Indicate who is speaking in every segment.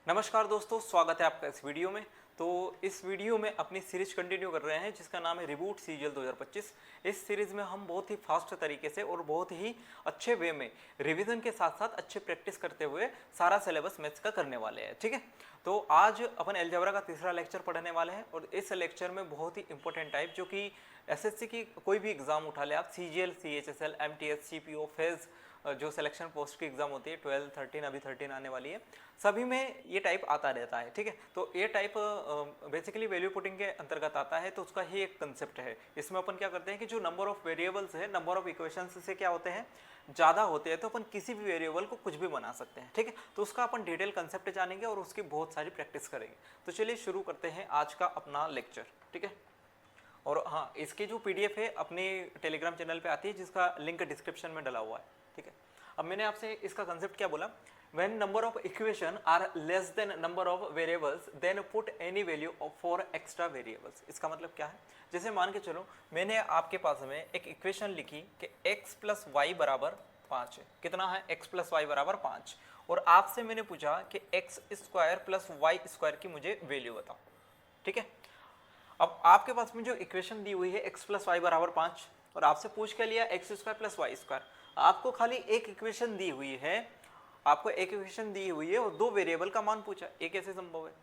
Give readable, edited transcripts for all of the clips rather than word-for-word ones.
Speaker 1: नमस्कार दोस्तों, स्वागत है आपका इस वीडियो में। तो इस वीडियो में अपनी सीरीज कंटिन्यू कर रहे हैं जिसका नाम है रिबूट सीजीएल 2025। इस सीरीज में हम बहुत ही फास्ट तरीके से और बहुत ही अच्छे वे में रिवीजन के साथ साथ अच्छे प्रैक्टिस करते हुए सारा सिलेबस मैथ्स का करने वाले हैं। ठीक है, तो आज अपन अलजेब्रा का तीसरा लेक्चर पढ़ने वाले हैं और इस लेक्चर में बहुत ही इंपॉर्टेंट टाइप जो कि एसएससी की कोई भी एग्जाम उठा ले आप, CGL, CHSL, MTS, CPO, phase, जो सिलेक्शन पोस्ट की एग्जाम होती है 12, 13, अभी 13 आने वाली है, सभी में ये टाइप आता रहता है। ठीक है, तो ये टाइप बेसिकली वैल्यू पुटिंग के अंतर्गत आता है, तो उसका ही एक कंसेप्ट है। इसमें अपन क्या करते हैं कि जो नंबर ऑफ वेरिएबल्स है, नंबर ऑफ इक्वेशंस से क्या होते हैं, ज़्यादा होते हैं, तो अपन किसी भी वेरिएबल को कुछ भी बना सकते हैं। ठीक है, तो उसका अपन डिटेल कंसेप्ट जानेंगे और उसकी बहुत सारी प्रैक्टिस करेंगे। तो चलिए शुरू करते हैं आज का अपना लेक्चर। ठीक है, और हाँ, इसकी जो पीडीएफ है अपने टेलीग्राम चैनल पे आती है जिसका लिंक डिस्क्रिप्शन में डला हुआ है। ठीक है, अब मैंने आपसे इसका कंसेप्ट क्या बोला, when number of equation are less than number of variables then put any value for extra variables। इसका मतलब क्या है, जैसे मान के चलो मैंने आपके पास में एक इक्वेशन लिखी कि x प्लस वाई बराबर 5 है। कितना है, x प्लस वाई बराबर 5, और आपसे मैंने पूछा कि X square plus Y square की मुझे वैल्यू बताओ। ठीक है, अब आपके पास में जो इक्वेशन दी हुई है x प्लस वाई बराबर 5, और आपसे पूछ के लिया X square plus Y square. आपको खाली एक इक्वेशन दी हुई है, आपको एक इक्वेशन दी हुई है और दो वेरिएबल का मान पूछा। ये कैसे संभव है?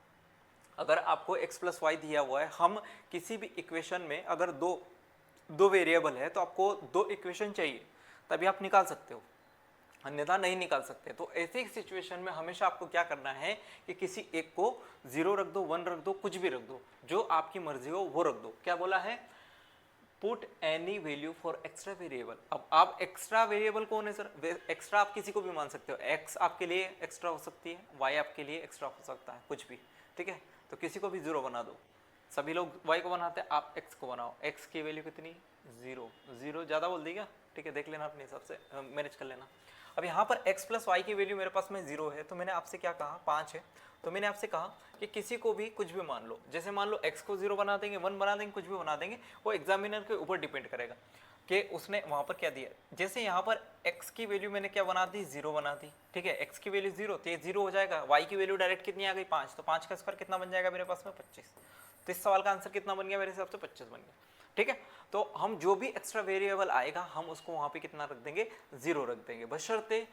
Speaker 1: अगर आपको x प्लस वाई दिया हुआ है, हम किसी भी इक्वेशन में अगर दो वेरिएबल है तो आपको दो इक्वेशन चाहिए, तभी आप निकाल सकते हो, अन्यथा नहीं निकाल सकते। तो ऐसे सिचुएशन में हमेशा आपको क्या करना है कि किसी एक को 0 रख दो, 1 रख दो, कुछ भी रख दो, जो आपकी मर्जी हो वो रख दो। क्या बोला है, put any value for extra variable. अब आप एक्स्ट्रा वेरिएबल कौन है सर, एक्स्ट्रा आप किसी को भी मान सकते हो, एक्स आपके लिए एक्स्ट्रा हो सकती है, वाई आपके लिए एक्स्ट्रा हो सकता है, कुछ भी। ठीक है, तो किसी को भी 0 बना दो। सभी लोग वाई को बनाते हैं, आप एक्स को बनाओ। एक्स की वैल्यू कितनी, 0। 0 ज़्यादा बोल दी क्या? ठीक है, देख लेना अपने हिसाब से, मैनेज कर लेना। अब यहाँ पर x प्लस वाई की वैल्यू मेरे पास में 0 है, तो मैंने आपसे क्या कहा, 5 है, तो मैंने आपसे कहा कि किसी को भी कुछ भी मान लो। जैसे मान लो x को 0 बना देंगे, 1 बना देंगे, कुछ भी बना देंगे, वो एग्जामिनर के ऊपर डिपेंड करेगा कि उसने वहाँ पर क्या दिया। जैसे यहाँ पर x की वैल्यू मैंने क्या बना दी, 0 बना दी। ठीक है, x की वैल्यू 0, तो ये 0 हो जाएगा। y की वैल्यू डायरेक्ट कितनी आ गई, 5, तो 5 का स्क्वायर कितना बन जाएगा मेरे पास में, 25। तो इस सवाल का आंसर कितना बन गया मेरे हिसाब से, 25 बन गया। ठीक है, तो हम जो भी एक्स्ट्रा वेरिएबल आएगा हम उसको वहाँ पे कितना रख देंगे, 0 रख देंगे, बशर्ते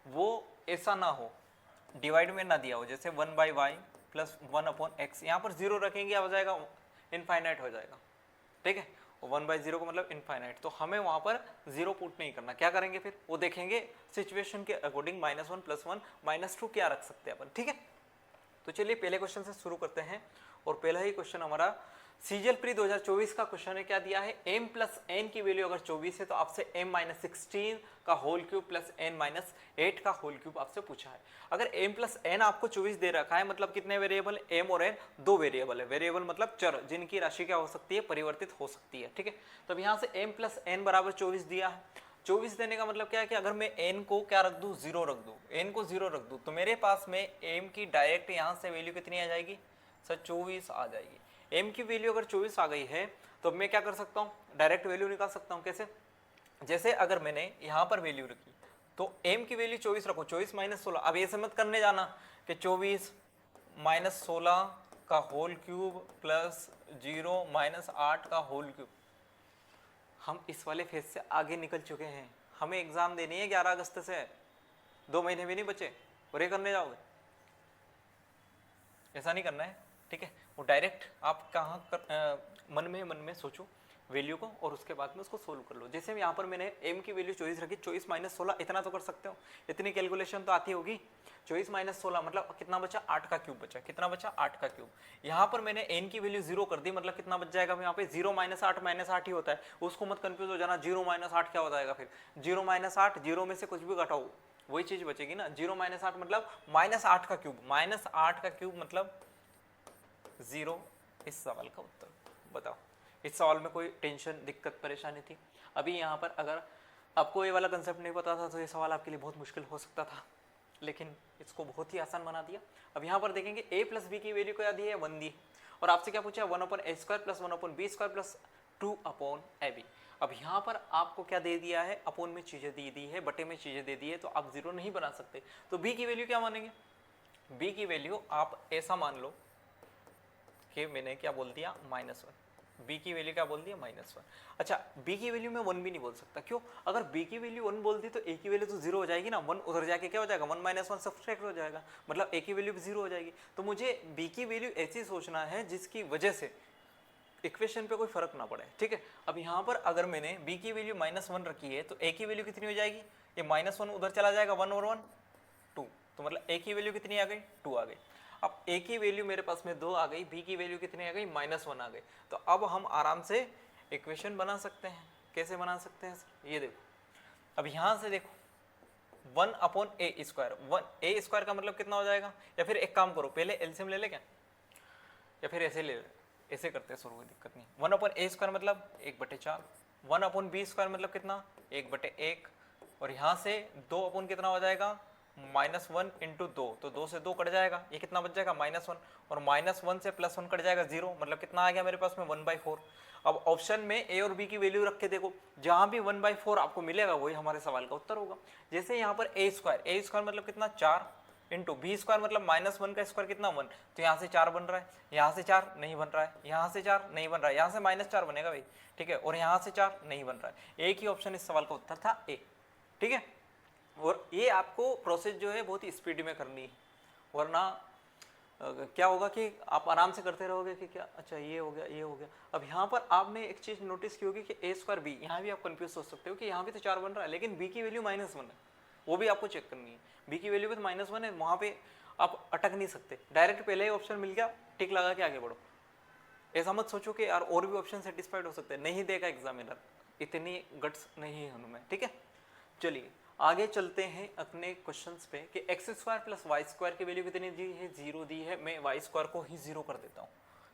Speaker 1: वो ऐसा ना हो, डिवाइड में ना दिया हो। जैसे 1 by Y plus 1 upon X, यहाँ पर 0 रखेंगे हो जाएगा, इनफाइनाइट हो जाएगा। ठीक है, 1 बाई 0 का मतलब इनफाइनाइट, तो हमें वहाँ पर 0 पुट नहीं करना। क्या करेंगे फिर, वो देखेंगे सिचुएशन के अकॉर्डिंग, -1 +1 -2 क्या रख सकते हैं अपन। ठीक है, तो चलिए पहले क्वेश्चन से शुरू करते हैं, और पहला ही क्वेश्चन हमारा सीजीएल प्री 2024 का क्वेश्चन है। क्या दिया है, m प्लस एन की वैल्यू अगर 24 है तो आपसे m माइनस 16 का whole cube plus n minus 8 का होल क्यूब आपसे पूछा है। अगर m प्लस एन आपको 24 दे रखा है, मतलब कितने वेरिएबल, m और n दो वेरिएबल है। वेरिएबल मतलब चर, जिनकी राशि क्या हो सकती है, परिवर्तित हो सकती है। ठीक है, तो अब यहाँ से m प्लस एन बराबर 24 दिया है। 24 देने का मतलब क्या है कि अगर मैं n को क्या रख दूं, 0 रख दूं, n को 0 रख दूं, तो मेरे पास में m की डायरेक्ट यहाँ से वैल्यू कितनी आ जाएगी सर, 24 आ जाएगी। m की वैल्यू अगर 24 आ गई है तो मैं क्या कर सकता हूँ, डायरेक्ट वैल्यू निकाल सकता हूँ। कैसे, जैसे अगर मैंने यहाँ पर वैल्यू रखी तो m की वैल्यू 24 रखो, 24 माइनस 16। अब ऐसे मत करने जाना कि 24 माइनस 16 का होल क्यूब प्लस 0 माइनस 8 का होल क्यूब। हम इस वाले फेज से आगे निकल चुके हैं, हमें एग्जाम देनी है 11 अगस्त से, 2 महीने भी नहीं बचे, और ये करने जाओगे, ऐसा नहीं करना है। ठीक है, वो डायरेक्ट आप कहाँ मन में सोचो वैल्यू को, और उसके बाद में उसको सोल्व कर लो। जैसे यहाँ पर मैंने m की वैल्यू 24 रखी, 24 माइनस 16, इतना तो कर सकते हो, इतनी कैलकुलेशन तो आती होगी। 24 माइनस 16 मतलब कितना बचा, 8 का क्यूब बचा। कितना बचा, 8 का क्यूब। यहाँ पर मैंने n की वैल्यू 0 कर दी, मतलब कितना बच जाएगा यहाँ पे, 0 माइनस 8 माइनस 8 ही होता है, उसको मत कंफ्यूज हो जाना। 0 माइनस 8 क्या हो जाएगा फिर, 0 माइनस 8, 0 में से कुछ भी घटाओ वही चीज बचेगी ना। 0 माइनस 8 मतलब माइनस 8 का क्यूब, माइनस 8 का क्यूब मतलब 0। इस सवाल का उत्तर बताओ। इस सवाल में कोई टेंशन, दिक्कत, परेशानी थी? अभी यहाँ पर अगर आपको ये वाला कंसेप्ट नहीं पता था तो ये सवाल आपके लिए बहुत मुश्किल हो सकता था, लेकिन इसको बहुत ही आसान बना दिया। अब यहाँ पर देखेंगे a प्लस बी की वैल्यू क्या दी है, 1 दी, और आपसे क्या पूछा है, 1 upon A square plus 1 upon B square plus 2 upon A B. अब यहाँ पर आपको क्या दे दिया है, अपॉन में चीज़ें दे दी है, बटे में चीज़ें दे दी है, तो आप 0 नहीं बना सकते। तो b की वैल्यू क्या मानेंगे, b की वैल्यू आप ऐसा मान लो कि मैंने क्या बोल दिया -1, b की वैल्यू क्या बोल दिया -1। अच्छा b की वैल्यू मैं 1 भी नहीं बोल सकता, क्यों? अगर b की वैल्यू 1 बोल दी तो a की वैल्यू तो 0 हो जाएगी ना, 1 उधर जाके क्या हो जाएगा, 1 - 1 सब्सट्रैक्ट हो जाएगा, मतलब a की वैल्यू भी 0 हो जाएगी। तो मुझे b की वैल्यू ऐसी सोचना है जिसकी वजह से इक्वेशन पे कोई फर्क ना पड़े, ठीक है। अब यहाँ पर अगर मैंने b की वैल्यू -1 रखी है तो a की वैल्यू कितनी हो जाएगी, ये -1 उधर चला जाएगा, 1 और 1 2, तो मतलब a की वैल्यू कितनी आ गई, 2 आ गई। अब a की वैल्यू मेरे पास में 2 आ गई, b की वैल्यू कितनी आ गई, -1 आ गई। तो अब हम आराम से इक्वेशन बना सकते हैं। कैसे बना सकते हैं, ये देखो, अब यहाँ से देखो 1/a², 1a² का मतलब कितना हो जाएगा, या फिर एक काम करो पहले एलसीएम ले ले क्या, या फिर ऐसे ले ले, ऐसे करते हैं, कोई दिक्कत नहीं। 1/a² मतलब 1/4, 1/b² मतलब कितना, 1/1, और यहाँ से 2 कितना हो जाएगा, -1 × 2, तो 2 से 2 कट जाएगा, ये कितना बच जाएगा, -1, और -1 से +1 कट जाएगा 0, मतलब कितना आ गया मेरे पास में 1/4। अब ऑप्शन में a और b की वैल्यू रख के देखो, जहां भी 1/4 आपको मिलेगा वही हमारे सवाल का उत्तर होगा। जैसे यहाँ पर a² मतलब कितना, 4 इंटू b² मतलब -1 का स्क्वायर कितना, 1, तो यहाँ से 4 बन रहा है, यहाँ से 4 नहीं बन रहा है, यहाँ से 4 नहीं बन रहा है, यहाँ से -4 बनेगा भाई, ठीक है, और यहाँ से 4 नहीं बन रहा है। एक ही ऑप्शन इस सवाल का उत्तर था ए, ठीक है। और ये आपको प्रोसेस जो है बहुत ही स्पीड में करनी है, वरना क्या होगा कि आप आराम से करते रहोगे कि क्या, अच्छा ये हो गया, ये हो गया। अब यहाँ पर आपने एक चीज़ नोटिस की होगी कि a² b, यहाँ भी आप कंफ्यूज हो सकते हो कि यहाँ भी तो 4 बन रहा है, लेकिन b की वैल्यू -1 है, वो भी आपको चेक करनी है। b की वैल्यू भी तो -1 है, वहाँ पे आप अटक नहीं सकते, डायरेक्ट पहले ही ऑप्शन मिल गया, टिक लगा के आगे बढ़ो। ऐसा मत सोचो कि यार और भी ऑप्शन सेटिस्फाइड हो सकते हैं, नहीं देगा एग्जामिनर, इतनी गट्स नहीं है उनमें, ठीक है। चलिए आगे चलते हैं अपने क्वेश्चंस पे कि x² + y² की वैल्यू कितनी दी है, 0 दी है। मैं y² को ही 0 कर देता हूँ,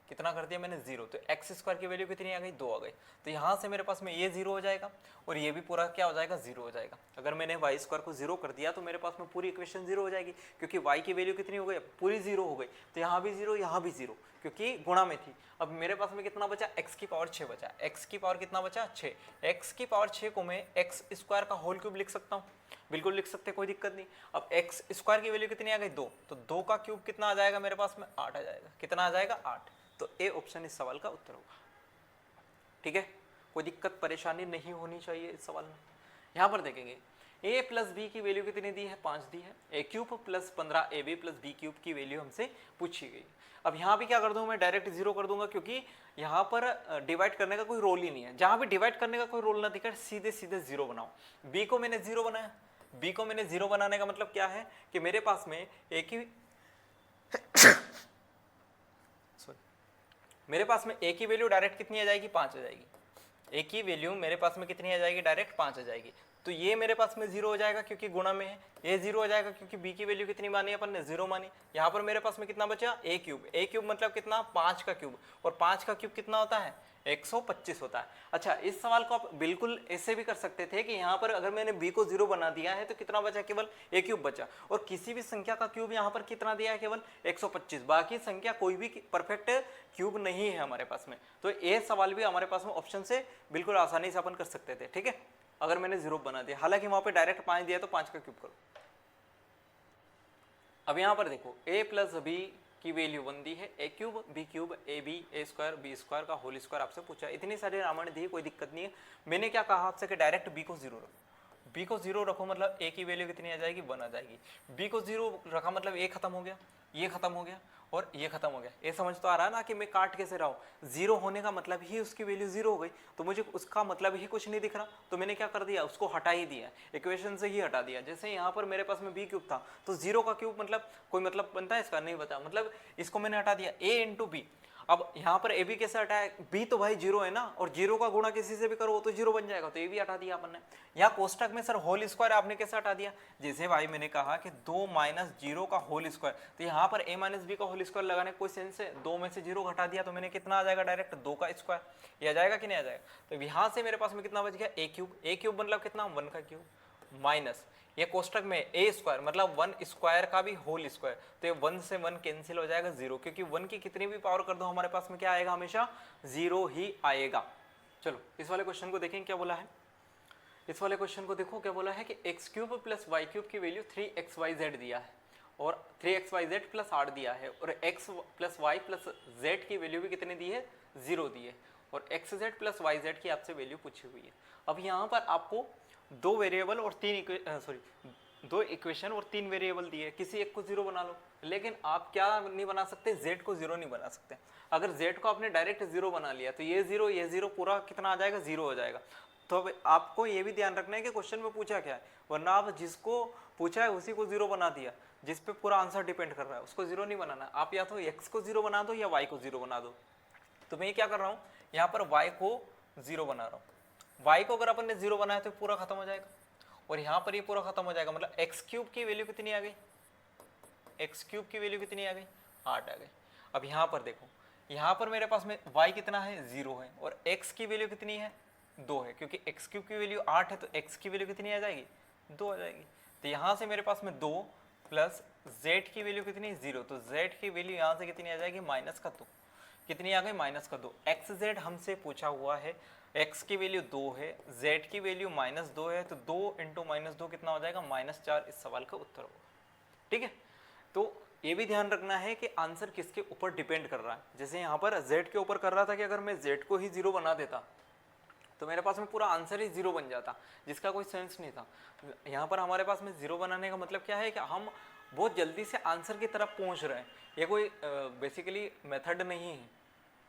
Speaker 1: कितना कर दिया मैंने, 0, तो x² की वैल्यू कितनी आ गई, 2 आ गई। तो यहाँ से मेरे पास में ये 0 हो जाएगा और ये भी पूरा क्या हो जाएगा, 0 हो जाएगा। अगर मैंने y² को 0 कर दिया तो मेरे पास में पूरी इक्वेशन 0 हो जाएगी, क्योंकि y की वैल्यू कितनी हो गई, पूरी 0 हो गई। तो यहाँ भी 0, यहाँ भी 0, क्योंकि गुणा में थी। अब मेरे पास में कितना बचा, x⁴ बचा, x⁴ कितना बचा, 6, x⁴ को मैं x² का होल क्यूब लिख सकता हूँ, बिल्कुल लिख सकते, कोई दिक्कत नहीं। अब x² की वैल्यू कितनी आ गई, 2, तो 2 का क्यूब कितना आ जाएगा मेरे पास में, 8 आ जाएगा, कितना आ जाएगा, 8। तो ए ऑप्शन इस सवाल का उत्तर होगा, ठीक है। कोई दिक्कत परेशानी नहीं होनी चाहिए इस सवाल में। यहाँ पर देखेंगे a + b की वैल्यू कितनी दी है, 5 दी है, a³ + 15ab + b³ की वैल्यू हमसे पूछी गई। अब यहाँ भी क्या कर दूँ मैं, डायरेक्ट 0 कर दूंगा, क्योंकि यहाँ पर डिवाइड करने का कोई रोल ही नहीं है। जहाँ भी डिवाइड करने का कोई रोल ना दिखा, सीधे सीधे 0 बनाओ। b को मैंने 0 बनाया, b को मैंने 0 बनाने का मतलब क्या है कि मेरे पास में a की मेरे पास में a की वैल्यू डायरेक्ट कितनी आ जाएगी, 5 आ जाएगी। a की वैल्यू मेरे पास में कितनी आ जाएगी, डायरेक्ट 5 आ जाएगी। तो ये मेरे पास में 0 हो जाएगा क्योंकि गुणा में है, ये 0 हो जाएगा क्योंकि b की वैल्यू कितनी मानी अपन ने, 0 मानी। यहाँ पर मेरे पास में कितना बचा, a³ मतलब कितना, 5 का क्यूब, और 5 का क्यूब कितना होता है, 125 होता है। अच्छा इस सवाल को आप बिल्कुल ऐसे भी कर सकते थे कि यहाँ पर अगर मैंने b को 0 बना दिया है तो कितना बचा, केवल a³ बचा, और किसी भी संख्या का क्यूब यहाँ पर कितना दिया है, केवल 125, बाकी संख्या कोई भी परफेक्ट क्यूब नहीं है हमारे पास में। तो ये सवाल भी हमारे पास में ऑप्शन से बिल्कुल आसानी से अपन कर सकते थे, ठीक है, अगर मैंने 0 बना दिया। हालांकि वहां पे डायरेक्ट 5 दिया तो 5 का क्यूब करो। अब यहाँ पर देखो a + b की वैल्यू 1 दी है, a³ b³ ab a² b² का होल स्क्वायर आपसे पूछा है। इतनी सारी रामायण दी, कोई दिक्कत नहीं है। मैंने क्या कहा आपसे कि डायरेक्ट b को 0 रखो, b को 0 रखो मतलब a की वैल्यू कितनी आ जाएगी, 1 आ जाएगी। b को 0 रखा मतलब ये खत्म हो गया, ये खत्म हो गया और ये खत्म हो गया। ये समझ तो आ रहा है ना कि मैं काट कैसे रहा हूँ। 0 होने का मतलब ही उसकी वैल्यू 0 हो गई, तो मुझे उसका मतलब ही कुछ नहीं दिख रहा, तो मैंने क्या कर दिया, उसको हटा ही दिया, इक्वेशन से ही हटा दिया। जैसे यहाँ पर मेरे पास में b³ था, तो 0 का क्यूब मतलब कोई मतलब बनता है इसका, नहीं बता, मतलब इसको मैंने हटा दिया, a × b। अब यहाँ पर a भी कैसे हटाया, b तो भाई 0 है ना, और 0 का गुणा किसी से भी करो तो 0 बन जाएगा, तो ये भी हटा दिया अपन ने। यहाँ कोष्टक में सर होल स्क्वायर आपने कैसे हटा दिया, जैसे भाई मैंने कहा कि 2 - 0 का होल स्क्वायर, तो यहाँ पर a - b का होल स्क्वायर लगाने कोई सेंस है, 2 में से 0 घटा दिया तो मैंने कितना आ जाएगा, डायरेक्ट 2 का स्क्वायर, ये आ जाएगा कि नहीं आ जाएगा। तो यहाँ से मेरे पास में कितना बच गया, a³ मतलब कितना, 1 का क्यूब, माइनस ये कोष्टक में a² मतलब 1 स्क्वायर का भी होल स्क्वायर, तो ये 1 से 1 कैंसिल हो जाएगा, 0, क्योंकि 1 की कितनी भी पावर कर दो हमारे पास में क्या आएगा, हमेशा 0 ही आएगा। चलो इस वाले क्वेश्चन को देखें क्या बोला है। इस वाले क्वेश्चन को देखो क्या बोला है कि x³ + y³ की वैल्यू 3xyz दिया है, और 3xyz प्लस 8 दिया है और x plus Y plus z की वैल्यू भी कितने दी है, 0 दी है और xz प्लस yz की आपसे वैल्यू पूछी हुई है। अब यहाँ पर आपको दो वेरिएबल और दो इक्वेशन और तीन वेरिएबल दिए, किसी एक को 0 बना लो, लेकिन आप क्या नहीं बना सकते, z को 0 नहीं बना सकते। अगर z को आपने डायरेक्ट 0 बना लिया तो ये 0 पूरा कितना आ जाएगा, 0 हो जाएगा। तो अब आपको ये भी ध्यान रखना है कि क्वेश्चन में पूछा क्या है, वरना आप जिसको पूछा है उसी को 0 बना दिया, जिस पे पूरा आंसर डिपेंड कर रहा है उसको 0 नहीं बनाना। आप या तो x को 0 बना दो या y को 0 बना दो। तो मैं क्या कर रहा हूँ, यहाँ पर y को 0 बना रहा हूँ। y को अगर अपन ने 0 बनाया तो पूरा खत्म हो जाएगा और यहाँ पर ये पूरा खत्म हो जाएगा, मतलब एक्स क्यूब की वैल्यू कितनी आ गई, एक्स क्यूब की वैल्यू कितनी आ गई, 8 आ गई। अब यहाँ पर देखो, यहाँ पर मेरे पास में y कितना है, 0 है और x की वैल्यू कितनी है, 2 है, क्योंकि एक्स क्यूब की वैल्यू 8 है तो x की वैल्यू कितनी आ जाएगी, 2 आ जाएगी। तो यहाँ से मेरे पास में 2 प्लस z की वैल्यू कितनी, 0, तो z की वैल्यू यहाँ से कितनी आ जाएगी, -2। कितनी आ गई, -2। xz हमसे पूछा हुआ है, x की वैल्यू 2 है, z की वैल्यू -2 है, तो 2 × -2 कितना हो जाएगा, -4 इस सवाल का उत्तर होगा। ठीक है, तो ये भी ध्यान रखना है कि आंसर किसके ऊपर डिपेंड कर रहा है। जैसे यहाँ पर z के ऊपर कर रहा था कि अगर मैं z को ही 0 बना देता तो मेरे पास में पूरा आंसर ही 0 बन जाता, जिसका कोई सेंस नहीं था। यहाँ पर हमारे पास में 0 बनाने का मतलब क्या है कि हम बहुत जल्दी से आंसर की तरफ पहुँच रहे हैं। ये कोई बेसिकली मेथड नहीं है,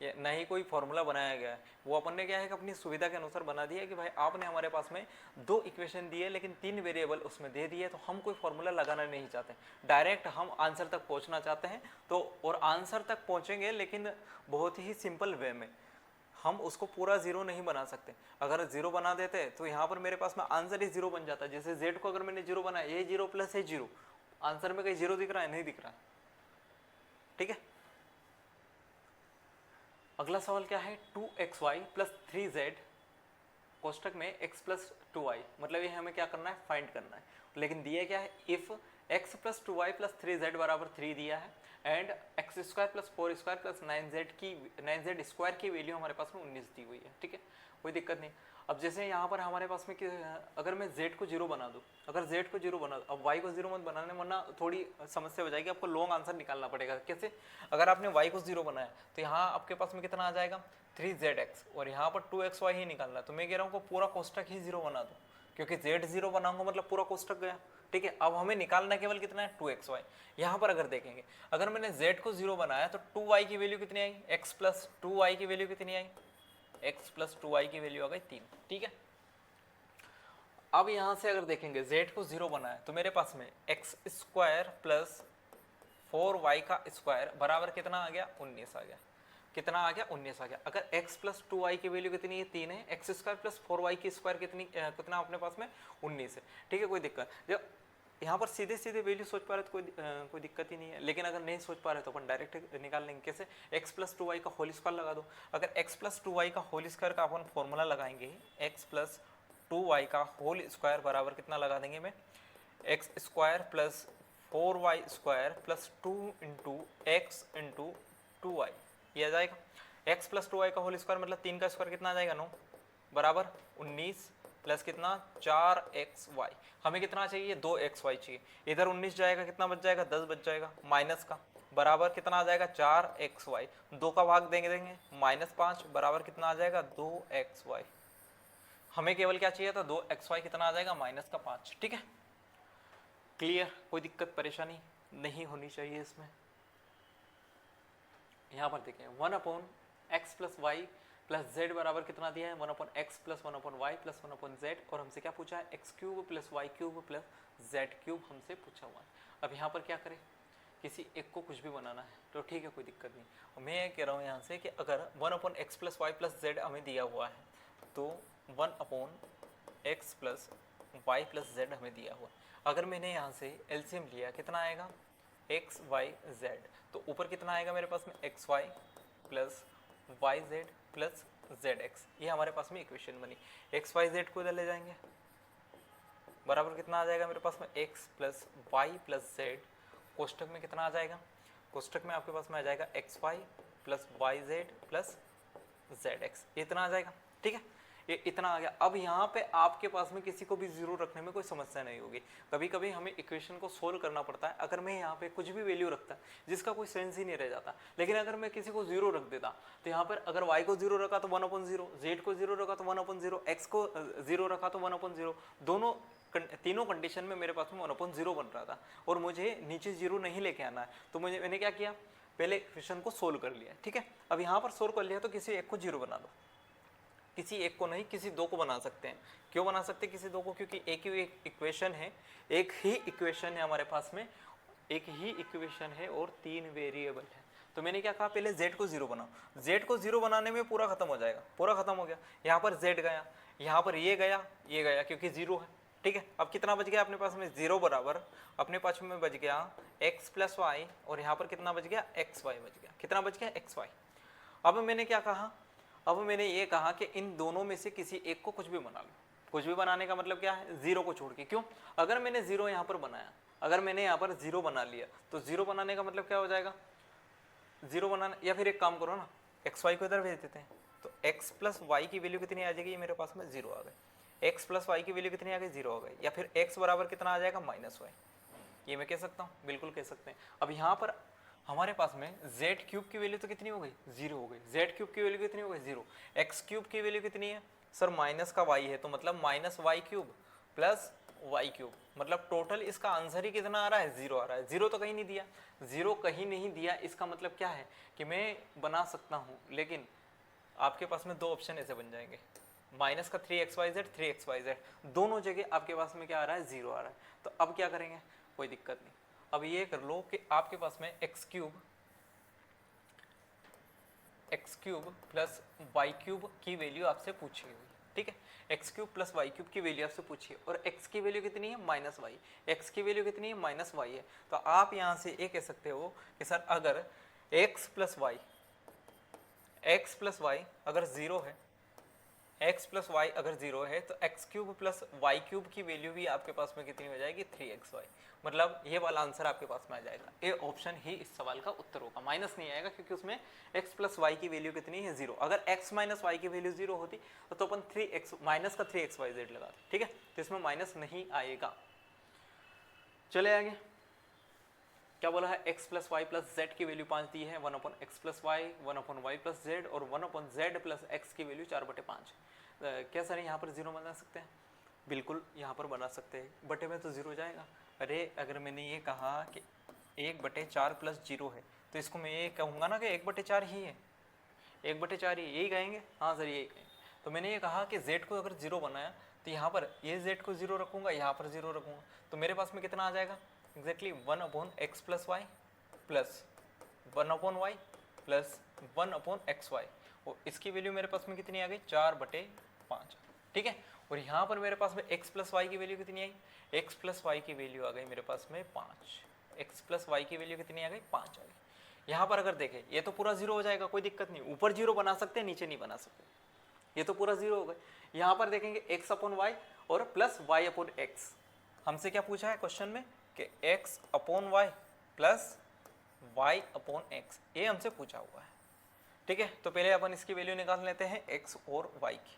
Speaker 1: ये ना ही कोई फॉर्मूला बनाया गया है, वो अपन ने क्या है कि अपनी सुविधा के अनुसार बना दिया है कि भाई आपने हमारे पास में 2 इक्वेशन दिए लेकिन 3 वेरिएबल उसमें दे दिए, तो हम कोई फॉर्मूला लगाना नहीं चाहते, डायरेक्ट हम आंसर तक पहुंचना चाहते हैं। तो और आंसर तक पहुंचेंगे लेकिन बहुत ही सिंपल वे में, हम उसको पूरा 0 नहीं बना सकते। अगर 0 बना देते तो यहाँ पर मेरे पास में आंसर ही 0 बन जाता। जैसे z को अगर मैंने 0 बनाया, ये 0 प्लस ये 0, आंसर में कहीं 0 दिख रहा है, नहीं दिख रहा है। ठीक है, अगला सवाल क्या है, 2xy प्लस 3z कोष्टक में x प्लस 2y, मतलब ये हमें क्या करना है, फाइंड करना है। लेकिन दिया क्या है, if x plus 2y plus 3z बराबर 3 दिया है and x square plus 4 square plus 9z square की वैल्यू हमारे पास में 19 दी हुई है। ठीक है, कोई दिक्कत नहीं। अब जैसे यहाँ पर हमारे पास में अगर मैं z को 0 बना दूँ, अगर z को 0 बना, अब y को 0 मत बनाने, वरना थोड़ी समस्या हो जाएगी, आपको लॉन्ग आंसर निकालना पड़ेगा। कैसे, अगर आपने y को 0 बनाया तो यहाँ आपके पास में कितना आ जाएगा, 3zx, और यहाँ पर 2xy ही निकालना है। तो मैं कह रहा हूँ कि पूरा कोष्टक ही 0 बना दो, क्योंकि z 0 बनाऊंगा मतलब पूरा कोष्टक गया। ठीक है, अब हमें निकालना केवल कितना है, 2xy। यहाँ पर अगर देखेंगे, अगर मैंने z को 0 बनाया तो 2y की वैल्यू कितनी आई, x प्लस 2y की वैल्यू कितनी आई, x प्लस 2y की वैल्यू आ गई 3। ठीक है, अब यहाँ से अगर देखेंगे z को 0 बनाया तो मेरे पास में x स्क्वायर प्लस 4y का स्क्वायर बराबर कितना आ गया, 19 आ गया। कितना आ गया, 19 आ गया। अगर x प्लस 2y की वैल्यू कितनी है, 3 है, एक्स स्क्वायर प्लस 4y की स्क्वायर कितना अपने पास में 19 है। ठीक है, कोई दिक्कत, जब यहाँ पर सीधे सीधे वैल्यू सोच पा रहे तो कोई दिक्कत ही नहीं है। लेकिन अगर नहीं सोच पा रहे तो अपन डायरेक्ट निकाल लेंगे। कैसे, x प्लस 2y का होल स्क्वायर लगा दो। अगर x प्लस 2y का होल स्क्वायर का अपन फॉर्मूला लगाएंगे, x प्लस 2y का होल स्क्वायर बराबर कितना लगा देंगे में, X square plus 4y square plus 2 into x into 2y, ये आ जाएगा। x प्लस 2y का होल स्क्वायर मतलब 3 का स्क्वायर कितना आ जाएगा, 9 बराबर 19 प्लस कितना 4xy। हमें कितना चाहिए, 2xy चाहिए। इधर 19 जाएगा, कितना बच जाएगा, 10 बच जाएगा माइनस का, बराबर कितना आ जाएगा 4xy। 2 का भाग देंगे -5 बराबर कितना आ जाएगा 2xy। हमें केवल क्या चाहिए था, 2xy, कितना आ जाएगा -5। ठीक है, क्लियर, कोई दिक्कत परेशानी नहीं होनी चाहिए इसमें। यहाँ पर देखें 1/x plus Y plus Z बराबर कितना दिया है, 1/x plus 1/y plus 1/z, और हमसे क्या पूछा है, x cube plus Y cube plus z cube हमसे पूछा हुआ है। अब यहाँ पर क्या करें, किसी एक को कुछ भी बनाना है तो ठीक है, कोई दिक्कत नहीं। और मैं ये कह रहा हूँ यहाँ से कि अगर 1/x plus Y plus Z हमें दिया हुआ है तो 1/x plus Y plus Z हमें दिया हुआ है। अगर मैंने यहाँ से एलसीएम लिया, कितना आएगा, एक्स वाई जेड, तो ऊपर कितना आएगा मेरे पास में, X Y plus Y Z plus Z X, ये हमारे पास में इक्वेशन बनी। एक्स वाई जेड को इधर ले जाएंगे, बराबर कितना आ जाएगा मेरे पास में, X plus Y plus Z, कोष्टक में कितना आ जाएगा, कोष्टक में आपके पास में आ जाएगा X Y plus Y Z plus Z X, ये इतना आ जाएगा। ठीक है, ये इतना आ गया। अब यहाँ पे आपके पास में किसी को भी जीरो रखने में कोई समस्या नहीं होगी। कभी कभी हमें इक्वेशन को सोल्व करना पड़ता है, अगर मैं यहाँ पे कुछ भी वैल्यू रखता जिसका कोई सेंस ही नहीं रह जाता, लेकिन अगर मैं किसी को जीरो रख देता तो यहाँ पर अगर y को जीरो रखा तो 1/0, z को जीरो रखा तो 1/0, x को जीरो रखा तो 1/0, दोनों तीनों कंडीशन में मेरे पास में 1/0 बन रहा था और मुझे नीचे जीरो नहीं लेके आना है। तो मैंने क्या किया, पहले इक्वेशन को सोल्व कर लिया, ठीक है। अब यहाँ पर सोल्व कर लिया तो किसी एक को जीरो बना दो, किसी एक को नहीं किसी दो को बना सकते हैं। क्यों बना सकते हैं किसी दो को, क्योंकि एक ही इक्वेशन है, एक ही इक्वेशन है हमारे पास में, एक ही इक्वेशन है और 3 वेरिएबल है। तो मैंने क्या कहा, पहले z को जीरो बनाओ। z को जीरो बनाने में पूरा खत्म हो जाएगा, पूरा खत्म हो गया। यहाँ पर z गया, यहाँ पर ये गया क्योंकि जीरो है, ठीक है। अब कितना बच गया अपने पास में, जीरो बराबर अपने पास में बच गया x प्लस वाई, और यहाँ पर कितना बच गया, xy बच गया। कितना बच गया, xy। अब मैंने क्या कहा, अब मैंने ये कहा कि इन दोनों में से किसी एक को कुछ भी बना लो। कुछ भी बनाने का मतलब क्या है, जीरो को छोड़ के। क्यों, अगर मैंने जीरो यहाँ पर बनाया, अगर मैंने यहाँ पर जीरो बना लिया तो जीरो बनाने का मतलब क्या हो जाएगा, जीरो बनाना, या फिर एक काम करो ना, एक्स वाई को इधर भेज देते हैं, तो x प्लस वाई की वैल्यू कितनी आ जाएगी, मेरे पास में जीरो आ गई। x प्लस वाई की वैल्यू कितनी आ गई, जीरो आ गई। या फिर x बराबर कितना आ जाएगा, माइनस वाई। ये मैं कह सकता हूँ, बिल्कुल कह सकते हैं। अब यहाँ पर हमारे पास में z क्यूब की वैल्यू तो कितनी हो गई, जीरो हो गई। z क्यूब की वैल्यू कितनी हो गई, जीरो। x क्यूब की वैल्यू कितनी है सर, माइनस का y है, तो मतलब minus Y cube plus Y cube, मतलब टोटल इसका आंसर ही कितना आ रहा है, जीरो आ रहा है। जीरो तो कहीं नहीं दिया, जीरो कहीं नहीं दिया, इसका मतलब क्या है कि मैं बना सकता हूँ, लेकिन आपके पास में दो ऑप्शन ऐसे बन जाएंगे, माइनस का 3xyz 3xyz, दोनों जगह आपके पास में क्या आ रहा है, जीरो आ रहा है। तो अब क्या करेंगे, कोई दिक्कत नहीं। अब ये कर लो कि आपके पास में x cube plus Y cube की वैल्यू आपसे पूछी हुई, ठीक है। X cube plus Y cube की वैल्यू आपसे पूछी है, और x की वैल्यू कितनी है, माइनस वाई। एक्स की वैल्यू कितनी है, माइनस वाई है। तो आप यहाँ से ये कह सकते हो कि सर अगर x प्लस वाई अगर जीरो है, x प्लस वाई अगर जीरो है, तो x cube plus Y cube की वैल्यू भी आपके पास में कितनी हो जाएगी, 3xy। मतलब ये वाला आंसर आपके पास में आ जाएगा। ये ऑप्शन ही इस सवाल का उत्तर होगा, माइनस नहीं आएगा, क्योंकि उसमें x प्लस वाई की वैल्यू कितनी है, जीरो। अगर x माइनस वाई की वैल्यू जीरो होती तो अपन माइनस का 3xyz लगाते, ठीक है। तो इसमें माइनस नहीं आएगा। चले आगे, क्या बोला है, x plus Y plus Z की वैल्यू 5 दी है, 1/x plus Y 1/y plus Z, और 1/z प्लस x की वैल्यू 4/5। क्या सर यहाँ पर जीरो बना सकते हैं, बिल्कुल यहाँ पर बना सकते हैं, बटे में तो जीरो जाएगा। अरे अगर मैंने ये कहा कि 1/4 प्लस जीरो है, तो इसको मैं ये कहूँगा ना कि 1/4 ही है, 1/4 ही, यही कहेंगे, हाँ सर यही कहेंगे। तो मैंने ये कहा कि z को अगर जीरो बनाया तो यहाँ पर ये z को जीरो रखूँगा, यहाँ पर जीरो रखूँगा, तो मेरे पास में कितना आ जाएगा, exactly 1/x plus Y plus 1/y plus 1/xy, और इसकी वैल्यू मेरे पास में कितनी आ गई, 4/5, ठीक है। और यहाँ पर मेरे पास में x प्लस वाई की वैल्यू कितनी आई, x प्लस वाई की वैल्यू आ गई मेरे पास में 5, x प्लस वाई की वैल्यू कितनी आ गई, 5 आ गई। यहाँ पर अगर देखें ये तो पूरा जीरो हो जाएगा, कोई दिक्कत नहीं, ऊपर जीरो बना सकते हैं, नीचे नहीं बना सकते, ये तो पूरा जीरो हो गए। यहाँ पर देखेंगे x अपॉन वाई और प्लस y अपॉन एक्स, हमसे क्या पूछा है क्वेश्चन में कि x upon Y plus y upon X, ये हमसे पूछा हुआ है, ठीक है। तो पहले अपन इसकी वैल्यू निकाल लेते हैं x और y की।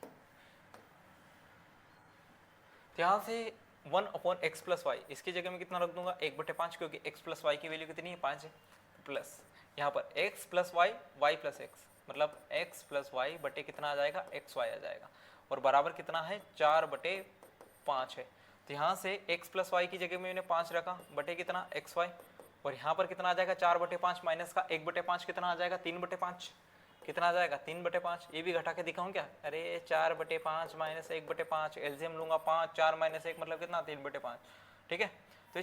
Speaker 1: तो यहाँ से 1/x प्लस वाई, इसकी जगह में कितना रख दूंगा, 1/5, क्योंकि x प्लस वाई की वैल्यू कितनी है, 5 है, प्लस यहाँ पर x plus Y Y plus X, मतलब x प्लस वाई बटे कितना आ जाएगा, xy आ जाएगा, और बराबर कितना है, 4/5 है। तो यहाँ से x प्लस वाई की जगह में मैंने 5 रखा, बटे कितना, xy, और यहाँ पर कितना आ जाएगा, 4/5 माइनस का 1/5 कितना आ जाएगा, 3/5, कितना आ जाएगा, 3/5। ये भी घटा के दिखाऊं क्या, अरे 4/5 माइनस 1/5, एलसीएम लूंगा 5, 4 माइनस 1 मतलब कितना, 3/5, ठीक है। तो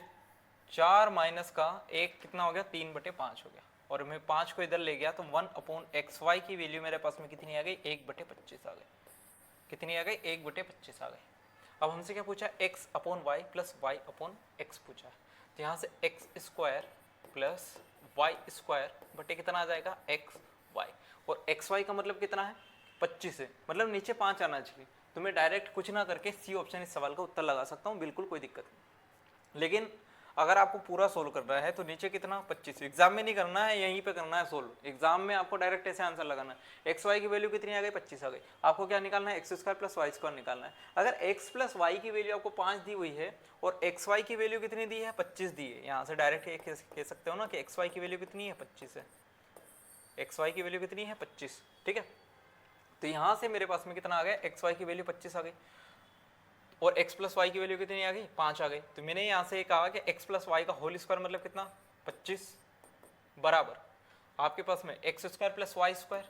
Speaker 1: 4 माइनस का 1 कितना हो गया, 3/5 हो गया, और मैं 5 को इधर ले गया तो 1/xy की वैल्यू मेरे पास में कितनी आ गई, 1/25 आ गई, कितनी आ गई, 1/25 आ गई। अब हमसे क्या पूछा, x upon Y plus Y upon X पूछा है। तो यहाँ से x square plus Y square बटे कितना आ जाएगा, एक्स वाई, और एक्स वाई का मतलब कितना है, 25 है, मतलब नीचे 5 आना चाहिए। तो मैं डायरेक्ट कुछ ना करके सी ऑप्शन इस सवाल का उत्तर लगा सकता हूँ, बिल्कुल कोई दिक्कत नहीं। लेकिन अगर आपको पूरा सोल्व करना है तो नीचे कितना 25, एग्जाम में नहीं करना है, यहीं पे करना है सोल्व। एग्जाम में आपको डायरेक्ट ऐसे आंसर लगाना है। एक्स वाई की वैल्यू कितनी आ गई 25 आ गई, आपको क्या निकालना है X square plus Y square निकालना है। अगर एक्स प्लस वाई की वैल्यू आपको 5 दी हुई है और एक्स वाई की वैल्यू कितनी दी है 25 दी है, यहाँ से डायरेक्ट कह सकते हो ना कि एक्स वाई की वैल्यू कितनी है 25 है, एक्स वाई की वैल्यू कितनी है 25, ठीक है। तो यहाँ से मेरे पास में कितना आ गया एक्स वाई की वैल्यू 25 आ गई और x प्लस वाई की वैल्यू कितनी आ गई 5 आ गई। तो मैंने यहाँ से कहा कि x प्लस वाई का होल स्क्वायर मतलब कितना 25 बराबर आपके पास में X square plus Y square,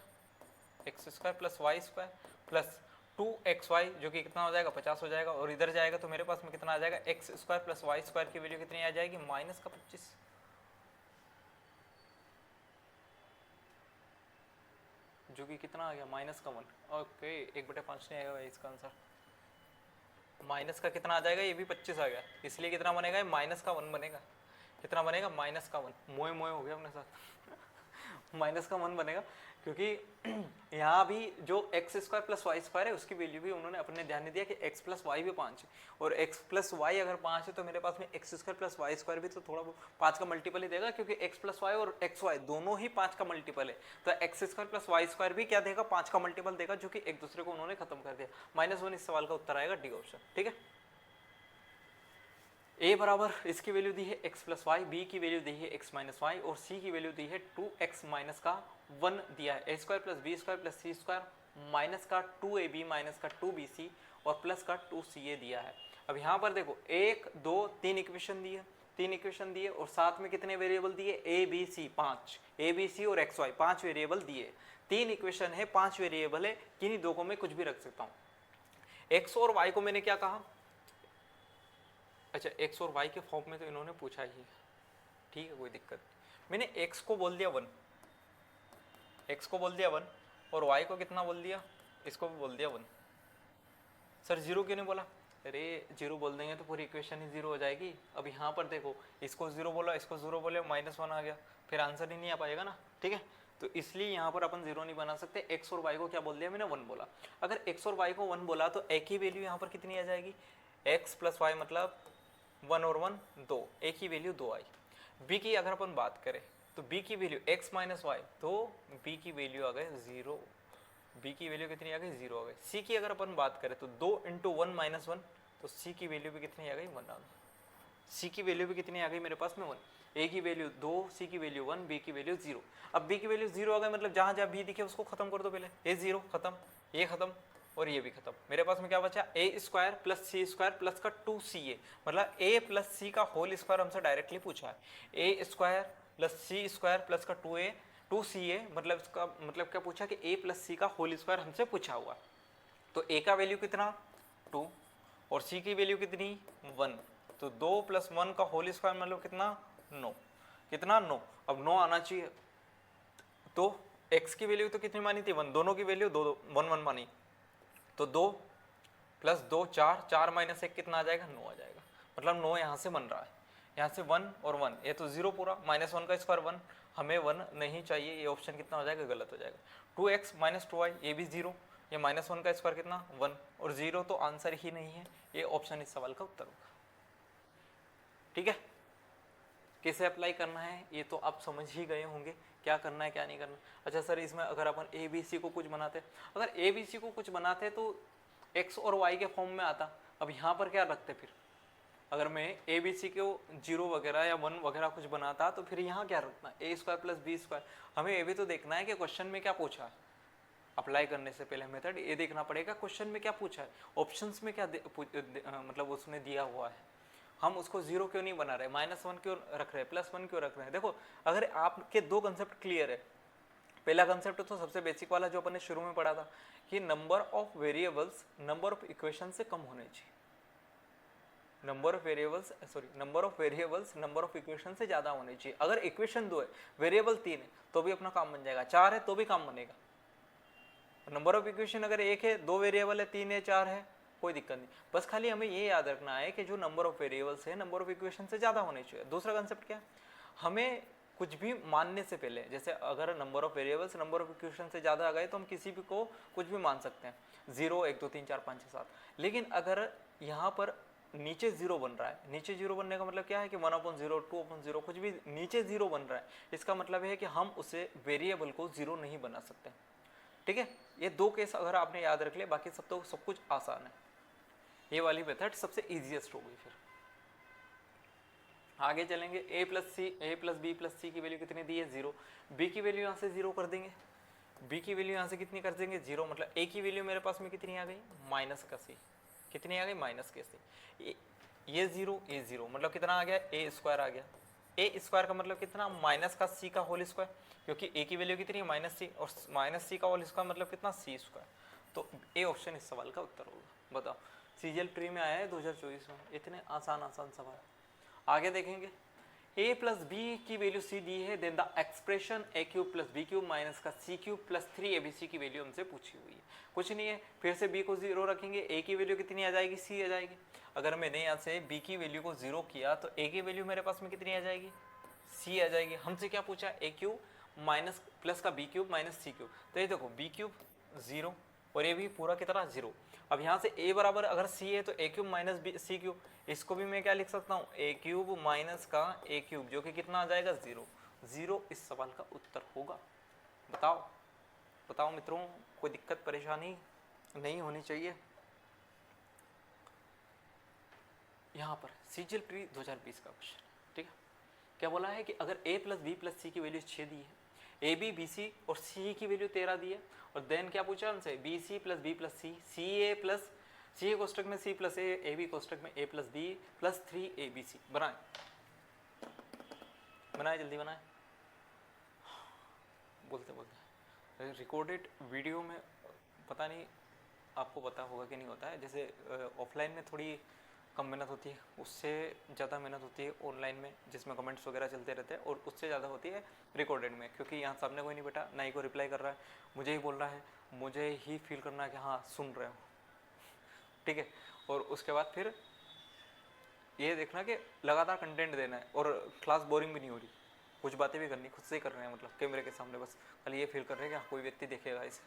Speaker 1: X square plus Y square plus 2xy जो कि कितना हो जाएगा 50 हो जाएगा, और इधर जाएगा तो मेरे पास में कितना आ जाएगा X square plus Y square की वैल्यू कितनी आ जाएगी माइनस का 25, जो कि कितना आ गया माइनस का 1। ओके 1/5 नहीं आएगा इसका आंसर, माइनस का कितना आ जाएगा ये भी 25 आ गया, इसलिए कितना बनेगा ये माइनस का 1 बनेगा। कितना बनेगा माइनस का 1, मोए मोए हो गया अपने साथ माइनस का 1 बनेगा, क्योंकि यहाँ भी जो X square plus Y square है उसकी वैल्यू भी उन्होंने अपने ध्यान में दिया कि एक्स प्लस वाई भी 5 है, और एक्स प्लस वाई अगर 5 है तो मेरे पास में X square plus Y square भी तो थोड़ा 5 का मल्टीपल ही देगा, क्योंकि एक्स प्लस वाई और एक्स वाई दोनों ही 5 का मल्टीपल है। तो X square plus Y square भी क्या देगा 5 का मल्टीपल देगा, जो कि एक दूसरे को उन्होंने खत्म कर दिया। -1 इस सवाल का उत्तर आएगा डी ऑप्शन, ठीक है। a बराबर इसकी वैल्यू दी है x प्लस वाई, बी की वैल्यू दी है x माइनस वाई और c की वैल्यू दी है 2x माइनस का 1 दिया है। a square plus B square plus C square minus का 2ab माइनस का 2bc और प्लस का 2ca दिया है। अब यहाँ पर देखो 1 2 3 इक्वेशन दी है, 3 इक्वेशन दिए और साथ में कितने वेरिएबल दिए a b c 5, a b c और x y 5 वेरिएबल दिए। 3 इक्वेशन है 5 वेरिएबल है, किन्हीं दो को मैं कुछ भी रख सकता हूँ। x और y को मैंने क्या कहा, अच्छा x और y के फॉर्म में तो इन्होंने पूछा ही है, ठीक है कोई दिक्कत नहीं। मैंने x को बोल दिया 1, x को बोल दिया 1 और y को कितना बोल दिया, इसको भी बोल दिया 1। सर जीरो क्यों नहीं बोला, अरे जीरो बोल देंगे तो पूरी इक्वेशन ही जीरो हो जाएगी। अब यहाँ पर देखो इसको जीरो बोला इसको जीरो बोले -1 आ गया, फिर आंसर ही नहीं आ पाएगा ना, ठीक है। तो इसलिए यहाँ पर अपन जीरो नहीं बना सकते। x और y को क्या बोल दिया मैंने 1 बोला। अगर x और y को 1 बोला तो a की वैल्यू यहाँ पर कितनी आ जाएगी, x प्लस वाई मतलब 1 और 1 2, a की वैल्यू 2 आई। b की अगर अपन बात करें तो b की वैल्यू x माइनस वाई, तो b की वैल्यू आ गए 0, b की वैल्यू कितनी आ गई 0 आ गई। c की अगर अपन बात करें तो 2 × 1 - 1, तो c की वैल्यू भी कितनी आ गई 1 आ गई। c की वैल्यू भी कितनी आ गई मेरे पास में 1, a की वैल्यू 2, c की वैल्यू 1, b की वैल्यू 0। अब b की वैल्यू 0 आ गई मतलब जहाँ जहाँ b दिखे उसको खत्म कर दो पहले, a 0 खत्म, ये खत्म और ये भी खत्म। मेरे पास में क्या बचा a square plus C square plus का 2ca, मतलब a प्लस सी का होल स्क्वायर हमसे डायरेक्टली पूछा है। a square plus C square plus का 2ca मतलब इसका मतलब क्या पूछा कि a प्लस सी का होल स्क्वायर हमसे पूछा हुआ। तो a का वैल्यू कितना 2 और c की वैल्यू कितनी 1, तो 2 + 1 का होल स्क्वायर मतलब कितना 9, कितना 9। अब 9 आना चाहिए, तो x की वैल्यू तो कितनी मानी थी 1, दोनों की वैल्यू 2 1 1 मानी, तो 2 + 2 4, 4 - 1 कितना आ जाएगा 9 आ जाएगा, मतलब 9 यहाँ से बन रहा है। यहाँ से 1 और 1 ये तो 0 पूरा, -1 का स्क्वायर 1, हमें 1 नहीं चाहिए, ये ऑप्शन कितना हो जाएगा गलत हो जाएगा। 2x - 2y ये भी 0, ये -1 का स्क्वायर कितना 1 और 0 तो आंसर ही नहीं है, ये ऑप्शन इस सवाल का उत्तर होगा, ठीक है। कैसे अप्लाई करना है ये तो आप समझ ही गए होंगे, क्या करना है क्या नहीं करना। अच्छा सर इसमें अगर अपन ए बी सी को कुछ बनाते, अगर ए बी सी को कुछ बनाते तो एक्स और वाई के फॉर्म में आता। अब यहाँ पर क्या रखते फिर, अगर मैं ए बी सी को 0 वगैरह या 1 वगैरह कुछ बनाता तो फिर यहाँ क्या रखना, a square plus B square. हमें ये भी तो देखना है कि क्वेश्चन में क्या पूछा है, अप्लाई करने से पहले मेथड ये देखना पड़ेगा क्वेश्चन में क्या पूछा है, ऑप्शंस में क्या मतलब उसने दिया हुआ है। हम उसको 0 क्यों नहीं बना रहे, -1 क्यों रख रहे हैं, +1 क्यों रख रहे हैं। देखो अगर आपके दो कंसेप्ट क्लियर है, पहला कंसेप्ट तो सबसे बेसिक वाला जो अपन ने शुरू में पढ़ा था कि number of variables number of equation से कम होने चाहिए, number of variables number of equation से ज्यादा होने चाहिए। अगर इक्वेशन 2 है वेरिएबल 3 है तो भी अपना काम बन जाएगा, 4 है तो भी काम बनेगा। नंबर ऑफ इक्वेशन अगर 1 है, 2 वेरिएबल है, 3 है, 4 है, कोई दिक्कत नहीं। बस खाली हमें ये याद रखना है कि जो नंबर ऑफ वेरिएबल्स है नंबर ऑफ इक्वेशन से ज्यादा होने चाहिए। दूसरा कंसेप्ट क्या है, हमें कुछ भी मानने से पहले, जैसे अगर number of variables number of equation से ज्यादा आ गए तो हम किसी भी को कुछ भी मान सकते हैं, 0 1 2 3 4 5 6 7। लेकिन अगर यहाँ पर नीचे जीरो बन रहा है, नीचे जीरो बनने का मतलब क्या है कि 1/0, 2/0 कुछ भी नीचे जीरो बन रहा है, इसका मतलब है कि हम उसे वेरिएबल को जीरो नहीं बना सकते। ठीक है, ये दो केस अगर आपने याद रख लिया, बाकी सब तो सब कुछ आसान है। ये वाली मेथड सबसे इजीएस्ट होगी। फिर आगे चलेंगे, a plus B plus C की वैल्यू कितनी दी है 0, b की वैल्यू यहाँ से 0 कर देंगे, b की वैल्यू यहाँ से कितनी कर देंगे 0, मतलब a की वैल्यू मेरे पास में कितनी आ गई माइनस का c, कितनी आ गई माइनस के c, ये 0 ये 0 मतलब कितना आ गया a स्क्वायर आ गया, a स्क्वायर का मतलब कितना माइनस का c का होल स्क्वायर, क्योंकि a की वैल्यू कितनी है माइनस c और माइनस c का होल स्क्वायर मतलब कितना c स्क्वायर, तो a ऑप्शन इस सवाल का उत्तर होगा। बताओ, सीजीएल प्री में आया है 2024 में, इतने आसान सवाल। आगे देखेंगे, a प्लस बी की वैल्यू c दी है, then the expression a cube plus B cube minus का c क्यूब प्लस 3abc की वैल्यू हमसे पूछी हुई है। कुछ नहीं है, फिर से b को 0 रखेंगे, a की वैल्यू कितनी आ जाएगी c आ जाएगी। अगर मैंने यहाँ से b की वैल्यू को 0 किया तो a की वैल्यू मेरे पास में कितनी आ जाएगी c आ जाएगी। हमसे क्या पूछा, a क्यूब माइनस प्लस का b cube minus c cube, तो ये देखो b क्यूब 0 और ये भी पूरा कितना 0। अब यहाँ से a बराबर अगर c है तो a cube minus c cube, इसको भी मैं क्या लिख सकता हूँ a क्यूब माइनस का a क्यूब, जो कि कितना आ जाएगा 0। 0 इस सवाल का उत्तर होगा। बताओ मित्रों, कोई दिक्कत परेशानी नहीं होनी चाहिए। यहाँ पर सीजीएल प्री 2020 का क्वेश्चन, ठीक है, क्या बोला है कि अगर a plus B plus C की वैल्यू 6 दी है, ए बी बी सी और सी की वैल्यू 13 दी है, और देन क्या पूछा हमसे B C plus B plus C A plus C A कोष्टक में सी प्लस ए बी कोष्टक में ए प्लस बी प्लस 3abc। बनाए जल्दी बनाए, बोलते रिकॉर्डेड वीडियो में पता नहीं आपको पता होगा कि नहीं होता है, जैसे ऑफलाइन में थोड़ी कम मेहनत होती है, उससे ज़्यादा मेहनत होती है ऑनलाइन में, जिसमें कमेंट्स वगैरह चलते रहते हैं, और उससे ज़्यादा होती है रिकॉर्डेड में, क्योंकि यहाँ सामने कोई नहीं बैठा, ना ही कोई रिप्लाई कर रहा है, मुझे ही बोल रहा है, मुझे ही फील करना है कि हाँ सुन रहे हो, ठीक है। और उसके बाद फिर ये देखना कि लगातार कंटेंट देना है, और क्लास बोरिंग भी नहीं हो रही, कुछ बातें भी करनी खुद से ही कर रहे हैं, मतलब कैमरे के सामने, बस खाली ये फील कर रहे हैं कि कोई व्यक्ति देखेगा इसे।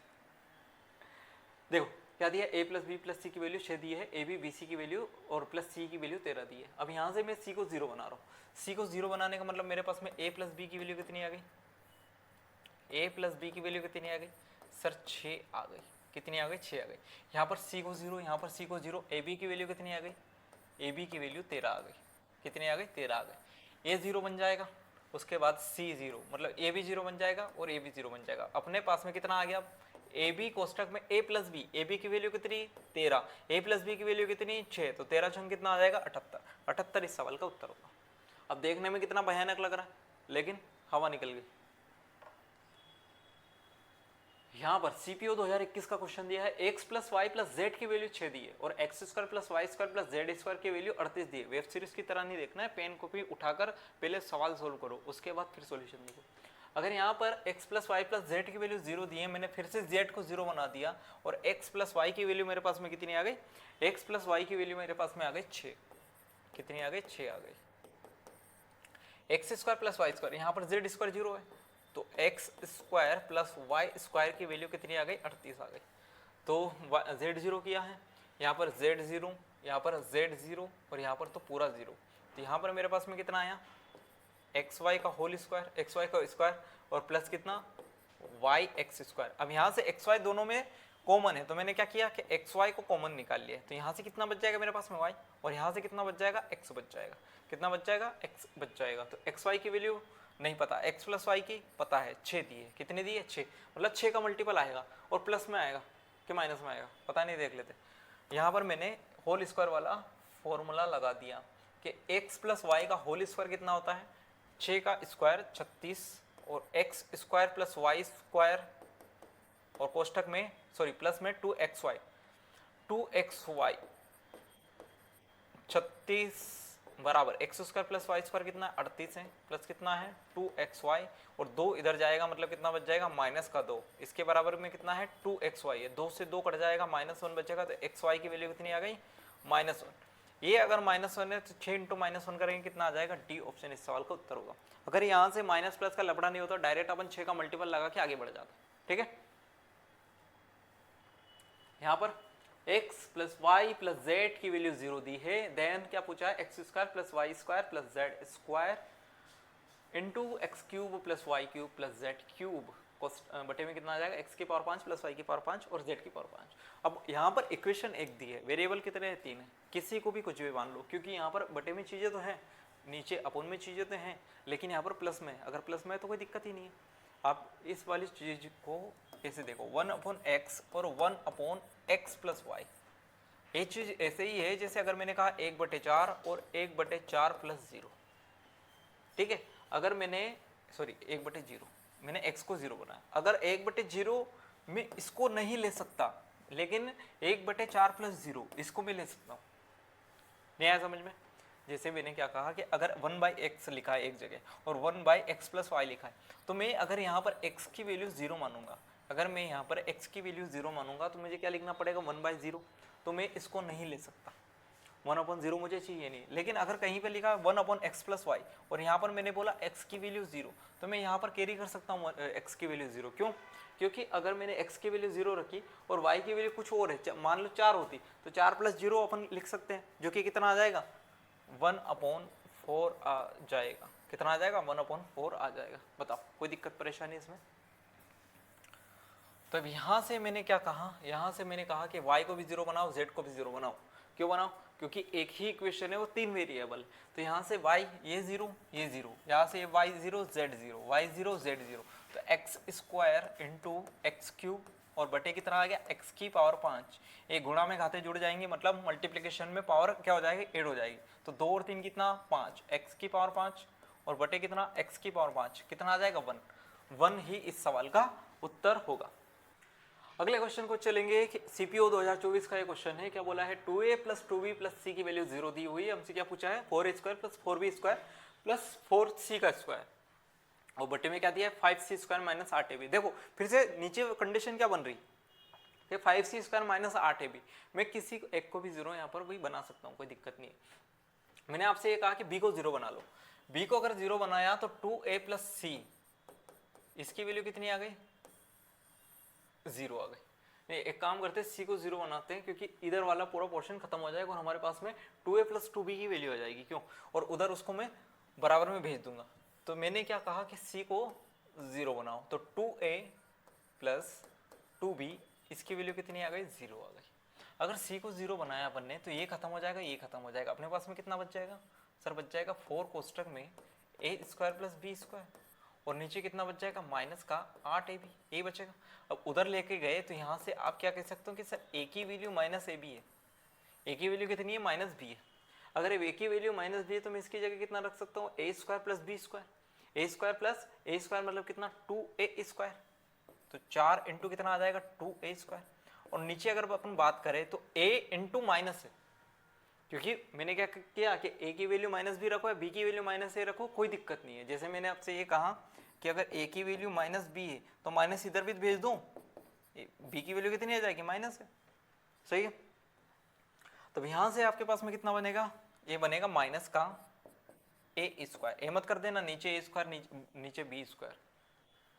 Speaker 1: देखो क्या दिया, a plus B plus C की वैल्यू 6 दी है, ए बी बी सी की वैल्यू और प्लस सी की वैल्यू 13 दी है। अब यहाँ से मैं c को 0 बना रहा हूँ, c को 0 बनाने का मतलब मेरे पास में a प्लस बी की वैल्यू कितनी आ गई, a प्लस बी की वैल्यू कितनी आ गई सर 6 आ गई, कितनी आ गई 6 आ गई। यहाँ पर c को 0, यहाँ पर c को 0, ए बी की वैल्यू कितनी आ गई, ए बी की वैल्यू 13 आ गई, कितनी आ गई 13 आ गई। a 0 बन जाएगा, उसके बाद c 0, मतलब a भी 0 बन जाएगा और a भी 0 बन जाएगा। अपने पास में कितना आ गया, ए बी कोष्टक में a plus B, A B की वैल्यू कितनी 13, ए प्लस बी की वैल्यू कितनी 6, तो 13 छंग कितना आ जाएगा 78। 78 इस सवाल का उत्तर होगा। अब देखने में कितना भयानक लग रहा है, लेकिन हवा निकल गई। यहाँ पर सीपीओ 2021 का क्वेश्चन दिया है, x plus Y plus Z की वैल्यू 6 दी है और X square plus Y square plus Z square की वैल्यू 38 दी है। वेब सीरीज की तरह नहीं देखना है, पेन कॉपी उठाकर पहले सवाल सोल्व करो, उसके बाद फिर सॉल्यूशन देखो। अगर यहाँ पर x plus Y plus Z की वैल्यू 0 दी है, मैंने फिर से z को 0 बना दिया, और x प्लस वाई की वैल्यू मेरे पास में कितनी आ गई, x प्लस वाई की वैल्यू मेरे पास में आ गई 6, कितनी आ गई 6 आ गई। X square plus Y square, यहाँ पर जेड स्क्वायर 0 है, तो X square plus Y square की वैल्यू कितनी आ गई 38 आ गई। तो जेड 0 किया है, यहाँ पर जेड 0, यहाँ पर जेड 0 और यहाँ पर तो पूरा 0, तो यहाँ पर मेरे पास में कितना आया एक्स वाई का होल स्क्वायर, एक्स वाई का स्क्वायर और प्लस कितना वाई एक्स स्क्वायर। अब यहाँ से एक्स वाई दोनों में कॉमन है, तो मैंने क्या किया कि एक्स वाई को कॉमन निकाल लिया, तो यहाँ से कितना बच जाएगा मेरे पास में वाई, और यहाँ से कितना बच जाएगा एक्स बच जाएगा, कितना बच जाएगा एक्स बच जाएगा। तो एक्स वाई की वैल्यू नहीं पता, एक्स प्लस वाई की पता है 6 दी है, कितनी दी है 6, मतलब 6 का मल्टीपल आएगा और प्लस में आएगा कि माइनस में आएगा पता नहीं, देख लेते। यहाँ पर मैंने होल स्क्वायर वाला फॉर्मूला लगा दिया कि एक्स प्लस वाई का होल स्क्वायर कितना होता है 6 का स्क्वायर 36, और X square plus Y square और कोष्टक में सॉरी प्लस में 2xy 36 बराबर X square plus Y square कितना 38 है, प्लस कितना है 2xy, और 2 इधर जाएगा मतलब कितना बच जाएगा माइनस का 2, इसके बराबर में कितना है 2xy है, 2 से 2 कट जाएगा -1 बचेगा, तो xy की वैल्यू कितनी आ गई -1। ये अगर -1 है तो 6 इंटू -1 करेंगे कितना आ जाएगा, डी ऑप्शन इस सवाल का उत्तर होगा। अगर यहाँ से माइनस प्लस का लफड़ा नहीं होता, डायरेक्ट अपन 6 का मल्टीपल लगा के आगे बढ़ जाता, ठीक है। यहाँ पर x plus Y plus Z की वैल्यू 0 दी है, देन क्या पूछा है, X square plus Y square plus Z square into X cube plus Y cube plus Z cube बटे में कितना आ जाएगा, x की पावर 5 प्लस y की पावर 5 और z की पावर 5। अब यहाँ पर इक्वेशन एक दी है, वेरिएबल कितने हैं, 3 है, किसी को भी कुछ भी मान लो, क्योंकि यहाँ पर बटे में चीज़ें तो हैं, नीचे अपोन में चीज़ें तो हैं, लेकिन यहाँ पर प्लस में, अगर प्लस में है तो कोई दिक्कत ही नहीं है। आप इस वाली चीज़ को ऐसे देखो, 1/x और 1/x प्लस वाई, ये चीज़ ऐसे ही है जैसे अगर मैंने कहा 1/4 और 1/4 प्लस 0, ठीक है। अगर मैंने 1/0 मैंने x को 0 बनाया, अगर 1/0 में इसको नहीं ले सकता, लेकिन 1/4 प्लस 0 इसको मैं ले सकता हूँ, नहीं आया समझ में। जैसे मैंने क्या कहा कि अगर 1/x लिखा है एक जगह और 1/x प्लस वाई लिखा है, तो मैं अगर यहाँ पर x की वैल्यू 0 मानूंगा, अगर मैं यहाँ पर x की वैल्यू 0 मानूंगा तो मुझे क्या लिखना पड़ेगा, 1/0, तो मैं इसको नहीं ले सकता, 1/0 मुझे चाहिए नहीं। लेकिन अगर कहीं पे लिखा 1/x प्लस वाई और यहाँ पर मैंने बोला x की वैल्यू 0, तो मैं यहाँ पर कैरी कर सकता हूँ x की वैल्यू 0, क्यों, क्योंकि अगर मैंने x की वैल्यू 0 रखी और y की वैल्यू कुछ और है, मान लो 4 होती, तो 4 प्लस 0 अपन लिख सकते हैं, जो कि कितना आ जाएगा, 1/4 आ जाएगा। कितना आ जाएगा, 1/4 आ जाएगा। बताओ कोई दिक्कत परेशानी इसमें। तो अब यहाँ से मैंने क्या कहा, यहाँ से मैंने कहा कि y को भी 0 बनाओ, z को भी 0 बनाओ। क्यों बनाओ, क्योंकि एक ही इक्वेशन है, वो 3 वेरिएबल। तो यहाँ से y ये 0 ये 0, यहाँ से y 0 z 0 y 0 z 0, तो x square into X cube और बटे कितना आ गया, x की पावर 5। एक गुणा में खाते जुड़ जाएंगे, मतलब मल्टीप्लिकेशन में पावर क्या हो जाएगी, ऐड हो जाएगी। तो 2 और 3 कितना, 5, x की पावर 5 और बटे कितना, x की पावर 5, कितना आ जाएगा, 1। 1 ही इस सवाल का उत्तर होगा। अगले क्वेश्चन को चलेंगे कि सीपीओ 2024 का ये क्वेश्चन है, क्या बोला है, 2a plus 2b plus c की वैल्यू 0 दी हुई है। हमसे क्या पूछा है, 4a square plus 4b square plus 4c का स्क्वायर, और बटे में क्या दिया है, 5c स्क्वायर माइनस 8ab। देखो फिर से नीचे कंडीशन क्या बन रही है, 5c स्क्वायर माइनस 8ab। मैं किसी एक को भी 0 यहाँ पर भी बना सकता हूँ, कोई दिक्कत नहीं है। मैंने आपसे ये कहा कि b को 0 बना लो, b को अगर 0 बनाया तो 2a प्लस c, इसकी वैल्यू कितनी आ गई, 0 आ गई। नहीं, एक काम करते हैं, c को 0 बनाते हैं, क्योंकि इधर वाला पूरा पोर्शन खत्म हो जाएगा और हमारे पास में 2a प्लस 2b की वैल्यू आ जाएगी, क्यों, और उधर उसको मैं बराबर में भेज दूंगा। तो मैंने क्या कहा कि c को 0 बनाओ, तो 2a प्लस 2b, इसकी वैल्यू कितनी आ गई, 0 आ गई। अगर c को 0 बनाया अपन ने तो ये खत्म हो जाएगा, ये खत्म हो जाएगा, अपने पास में कितना बच जाएगा सर, बच जाएगा 4 कोष्टक में a square plus b square, और नीचे कितना बच जाएगा, माइनस का 8ab, ये बचेगा। अब उधर लेके गए तो यहाँ से आप क्या कह सकते हो कि सर a की वैल्यू माइनस ab है, a की वैल्यू कितनी है, माइनस b है। अगर a की वैल्यू माइनस b है तो मैं इसकी जगह कितना रख सकता हूँ, a square plus b square, a square plus a square मतलब कितना, 2a स्क्वायर, तो 4 इंटू कितना आ जाएगा, 2a स्क्वायर। और नीचे अगर अपन बात करें तो a इंटू माइनस है, क्योंकि मैंने क्या किया कि a की वैल्यू माइनस b रखो या b की वैल्यू माइनस a रखो, कोई दिक्कत नहीं है। जैसे मैंने आपसे ये कहा कि अगर a की वैल्यू माइनस b है तो माइनस इधर भी भेज दूं, b की वैल्यू कितनी आ जाएगी, माइनस है, सही है। तो यहाँ से आपके पास में कितना बनेगा, ये बनेगा माइनस का a स्क्वायर, a मत कर देना, नीचे a स्क्वायर नीचे b स्क्वायर,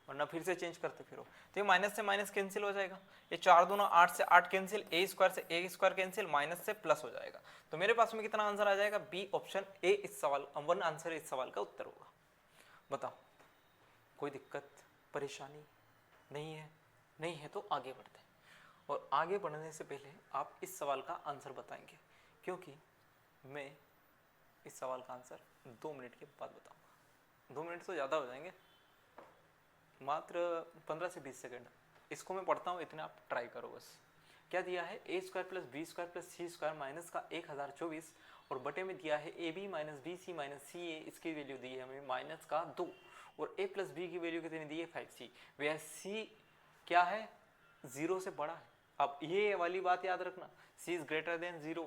Speaker 1: वरना फिर से चेंज करते फिरो। तो ये माइनस से माइनस कैंसिल हो जाएगा, ये 4 दूना 8 से 8 कैंसिल, a स्क्वायर से a स्क्वायर कैंसिल, माइनस से प्लस हो जाएगा। तो मेरे पास में कितना आंसर आ जाएगा, बी ऑप्शन ए इस सवाल, 1 आंसर इस सवाल का उत्तर होगा। बताओ कोई दिक्कत परेशानी नहीं है, नहीं है तो आगे बढ़ते हैं। और आगे बढ़ने से पहले आप इस सवाल का आंसर बताएंगे, क्योंकि मैं इस सवाल का आंसर 2 मिनट के बाद बताऊंगा। 2 मिनट तो ज़्यादा हो जाएंगे, मात्र 15 से 20 सेकंड। इसको मैं पढ़ता हूँ, इतना आप ट्राई करो बस। क्या दिया है, a square plus B square plus C square minus का 1024, और बटे में दिया है A B minus B C minus C A, इसकी वैल्यू दी है हमें माइनस का 2, और a प्लस बी की वैल्यू कितनी दी है, 5c, वह c क्या है, 0 से बड़ा है। अब ये वाली बात याद रखना, c इज ग्रेटर देन 0,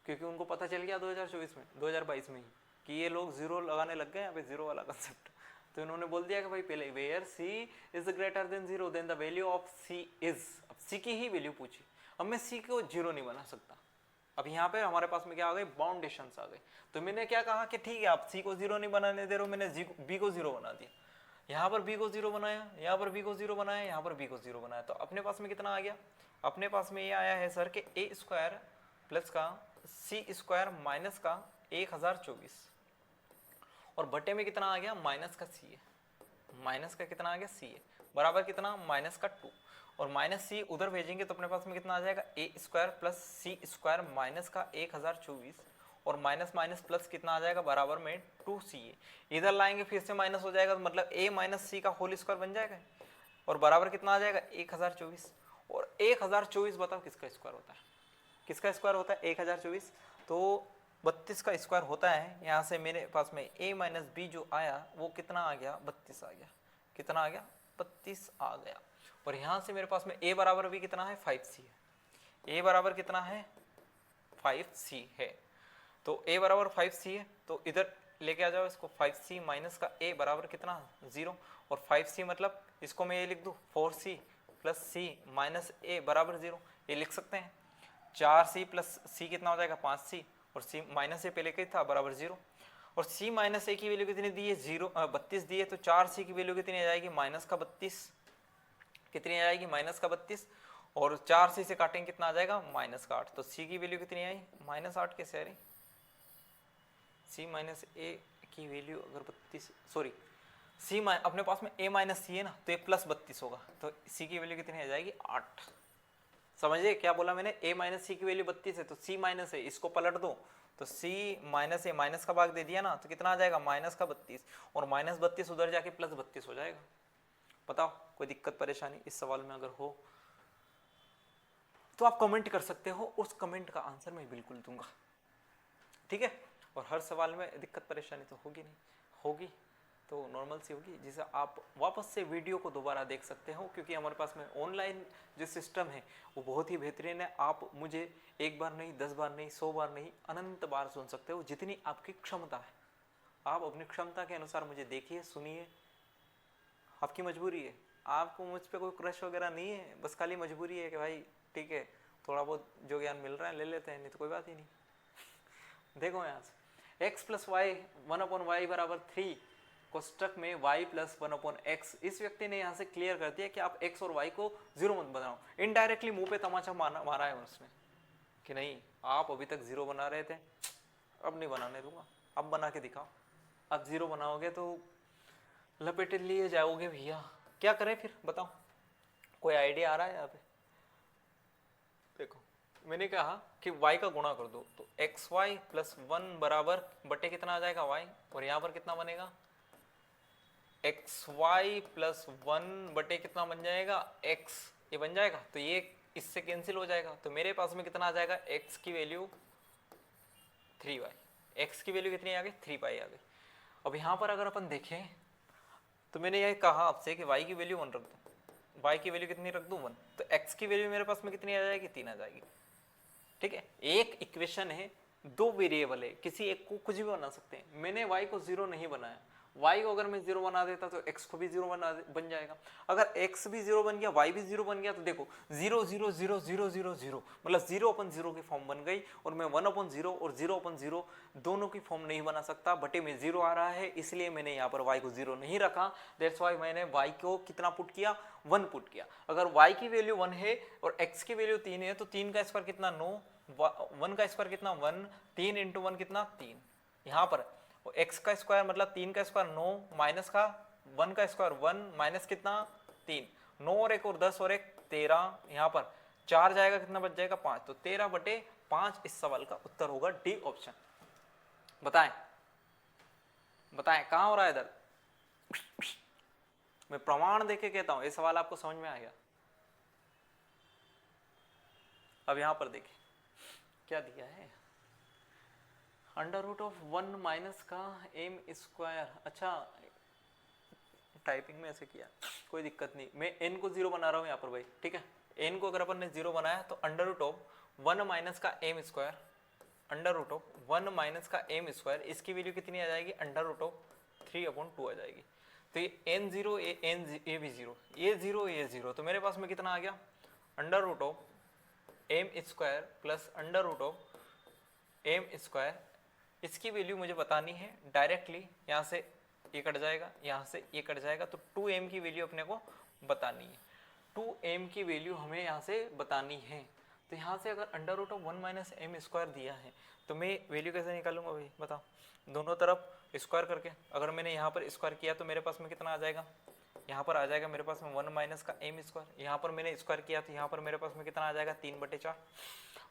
Speaker 1: क्योंकि उनको पता चल गया 2022 में ही कि ये लोग 0 लगाने लग गए यहाँ पे, 0 वाला कंसेप्ट। तो इन्होंने बोल दिया कि भाई पहले where c is greater than 0 then the value of c is, अब c की ही वैल्यू पूछी। अब मैं c को 0 नहीं बना सकता, अब यहाँ पे हमारे पास में क्या आ गए, बाउंडेशंस आ गए। तो मैंने क्या कहा कि ठीक है आप c को 0 नहीं बनाने दे रहे हो, मैंने b को 0 बना दिया। यहाँ पर b को 0 बनाया, यहाँ पर b को 0 बनाया, यहाँ पर b को 0 बनाया, तो अपने पास में कितना आ गया? अपने पास में ये आया है सर कि a स्क्वायर प्लस का c स्क्वायर माइनस का 1024 और बटे में कितना आ गया? माइनस का c है, माइनस का कितना आ गया? c है, बराबर कितना? माइनस का 2 और माइनस c उधर भेजेंगे तो अपने पास में कितना आ जाएगा? a square plus c square minus का 1024 और माइनस माइनस प्लस कितना आ जाएगा? बराबर में 2c है। इधर लाएंगे फिर से माइनस हो जाएगा, तो मतलब a माइनस c का होल स्क्वायर बन जाएगा और बराबर कितना आ जाएगा? 1024 और 1024 बताओ किसका स्क्वायर होता है? किसका स्क्वायर होता है? 1024 तो 32 का स्क्वायर होता है। यहाँ से मेरे पास में a माइनस बी जो आया वो कितना आ गया? 32 आ गया। कितना आ गया? 32 आ गया। और यहाँ से मेरे पास में a बराबर भी कितना है? 5c है। a बराबर कितना है? 5c है। तो a बराबर 5c है, तो इधर लेके आ जाओ इसको। 5c माइनस का a बराबर कितना? 0 और 5c मतलब इसको मैं ये लिख दूँ 4c plus c minus a बराबर 0, ये लिख सकते हैं। 4c प्लस c कितना हो जाएगा? 5c और c माइनस a पहले था बराबर 0 और c माइनस a की वैल्यू कितनी दी है? 32 दी है, तो 4c की वैल्यू कितनी आ जाएगी? माइनस का 32। कितनी आ जाएगी? माइनस का 32 और 4c से काटेंगे कितना आ जाएगा? माइनस का 8। तो c की वैल्यू कितनी आई? माइनस 8 कैसे आ रही? c माइनस a की वैल्यू अगर 32, सॉरी c अपने पास में a माइनस c है ना, तो ये प्लस 32 होगा, तो c की वैल्यू कितनी आ जाएगी? 8। समझिए क्या बोला मैंने? a माइनस सी की वैल्यू 32 है, तो c माइनस है, इसको पलट दो तो c माइनस ए, माइनस का भाग दे दिया ना, तो कितना आ जाएगा? माइनस का 32 और माइनस 32 उधर जाके प्लस 32 हो जाएगा। बताओ कोई दिक्कत परेशानी इस सवाल में अगर हो तो आप कमेंट कर सकते हो, उस कमेंट का आंसर मैं बिल्कुल दूंगा, ठीक है। और हर सवाल में दिक्कत परेशानी तो होगी नहीं, होगी तो नॉर्मल सी होगी, जिसे आप वापस से वीडियो को दोबारा देख सकते हो, क्योंकि हमारे पास में ऑनलाइन जो सिस्टम है वो बहुत ही बेहतरीन है। आप मुझे एक बार नहीं, 10 बार नहीं, 100 बार नहीं, अनंत बार सुन सकते हो, जितनी आपकी क्षमता है। आप अपनी क्षमता के अनुसार मुझे देखिए, सुनिए, आपकी मजबूरी है। आपको मुझ पर कोई क्रश वगैरह नहीं है, बस खाली मजबूरी है कि भाई ठीक है थोड़ा बहुत जो ज्ञान मिल रहा है ले लेते हैं, नहीं तो कोई बात ही नहीं। देखो यहाँ से x प्लस वाई 1/y बराबर 3 कोष्टक में y प्लस 1/x, इस व्यक्ति ने यहाँ से क्लियर कर दिया कि आप x और y को 0 मत बनाओ। इनडायरेक्टली मुंह पे तमाचा मारा है उसने कि नहीं आप अभी तक 0 बना रहे थे, अब नहीं बनाने दूंगा, अब बना के दिखाओ। अब 0 बनाओगे तो लपेटे लिए जाओगे भैया, क्या करें फिर बताओ? कोई आइडिया आ रहा है यहाँ पे? देखो मैंने कहा कि y का गुणा कर दो, तो xy प्लस 1 बराबर बटे कितना आ जाएगा? y, और यहाँ पर कितना बनेगा? xy प्लस 1 बटे कितना बन जाएगा? x, ये बन जाएगा, तो ये इससे कैंसिल हो जाएगा, तो मेरे पास में कितना आ जाएगा? x की वैल्यू 3y, x की वैल्यू कितनी आ गई? 3 पाई आ गई। अब यहाँ पर अगर अपन देखें तो मैंने ये कहा आपसे कि y की वैल्यू 1 रख दो, y की वैल्यू कितनी रख दूं? 1, तो x की वैल्यू मेरे पास में कितनी आ जाएगी? 3 आ जाएगी, ठीक है। एक इक्वेशन है, 2 वेरिएबल है, किसी एक को कुछ भी बना सकते हैं। मैंने y को 0 नहीं बनाया, y को अगर मैं 0 बना देता तो x को भी 0 बन जाएगा। अगर x भी 0 बन गया, y भी 0 बन गया, तो देखो 0 0 0 0 0 0 मतलब 0/0 की फॉर्म बन गई, और मैं 1/0 और 0/0 दोनों की फॉर्म नहीं बना सकता। बटे में 0 आ रहा है, इसलिए मैंने यहाँ पर y को 0 नहीं रखा। दैट्स वाई मैंने y को कितना पुट किया? 1 पुट किया। अगर y की वैल्यू 1 है और x की वैल्यू 3 है, तो 3 का स्क्वायर कितना? 9, 1 का स्क्वायर कितना? 1, 3 इंटू 1 कितना? 3। यहाँ पर x का स्क्वायर मतलब 3 का स्क्वायर 9 माइनस का 1 का स्क्वायर 1 माइनस कितना? 3, 9 और 1 और 10 और 1 13, यहाँ पर 4 जाएगा, कितना बच जाएगा? 5, तो 13/5 इस सवाल का उत्तर होगा डी ऑप्शन। बताएं बताएं कहाँ हो रहा है इधर? मैं प्रमाण देके कहता हूं, ये सवाल आपको समझ में आ गया। अब यहां पर देखिए क्या दिया है, √1 माइनस का एम स्क्वायर। अच्छा टाइपिंग में ऐसे किया, कोई दिक्कत नहीं, मैं n को 0 बना रहा हूं यहाँ पर भाई, ठीक है। n को अगर अपन ने 0 बनाया तो √1 माइनस का एम स्क्वायर, √1 माइनस का एम स्क्वायर, इसकी वैल्यू कितनी आ जाएगी? √3/2 आ जाएगी। तो ये n0 ये भी 0, ये 0 ये 0, तो मेरे पास में कितना आ गया? √m square plus √m square. इसकी वैल्यू मुझे बतानी है डायरेक्टली, यहाँ से ये कट जाएगा, यहाँ से ये कट जाएगा, तो 2m की वैल्यू अपने को बतानी है। 2m की वैल्यू हमें यहाँ से बतानी है। तो यहाँ से अगर under root of 1 minus M square दिया है तो मैं वैल्यू कैसे निकालूंगा भाई बताओ? दोनों तरफ स्क्वायर करके। अगर मैंने यहाँ पर स्क्वायर किया तो मेरे पास में कितना आ जाएगा? यहाँ पर आ जाएगा मेरे पास में 1 माइनस का एम स्क्वायर। यहाँ पर मैंने स्क्वायर किया तो यहाँ पर मेरे पास में कितना आ जाएगा? 3/4।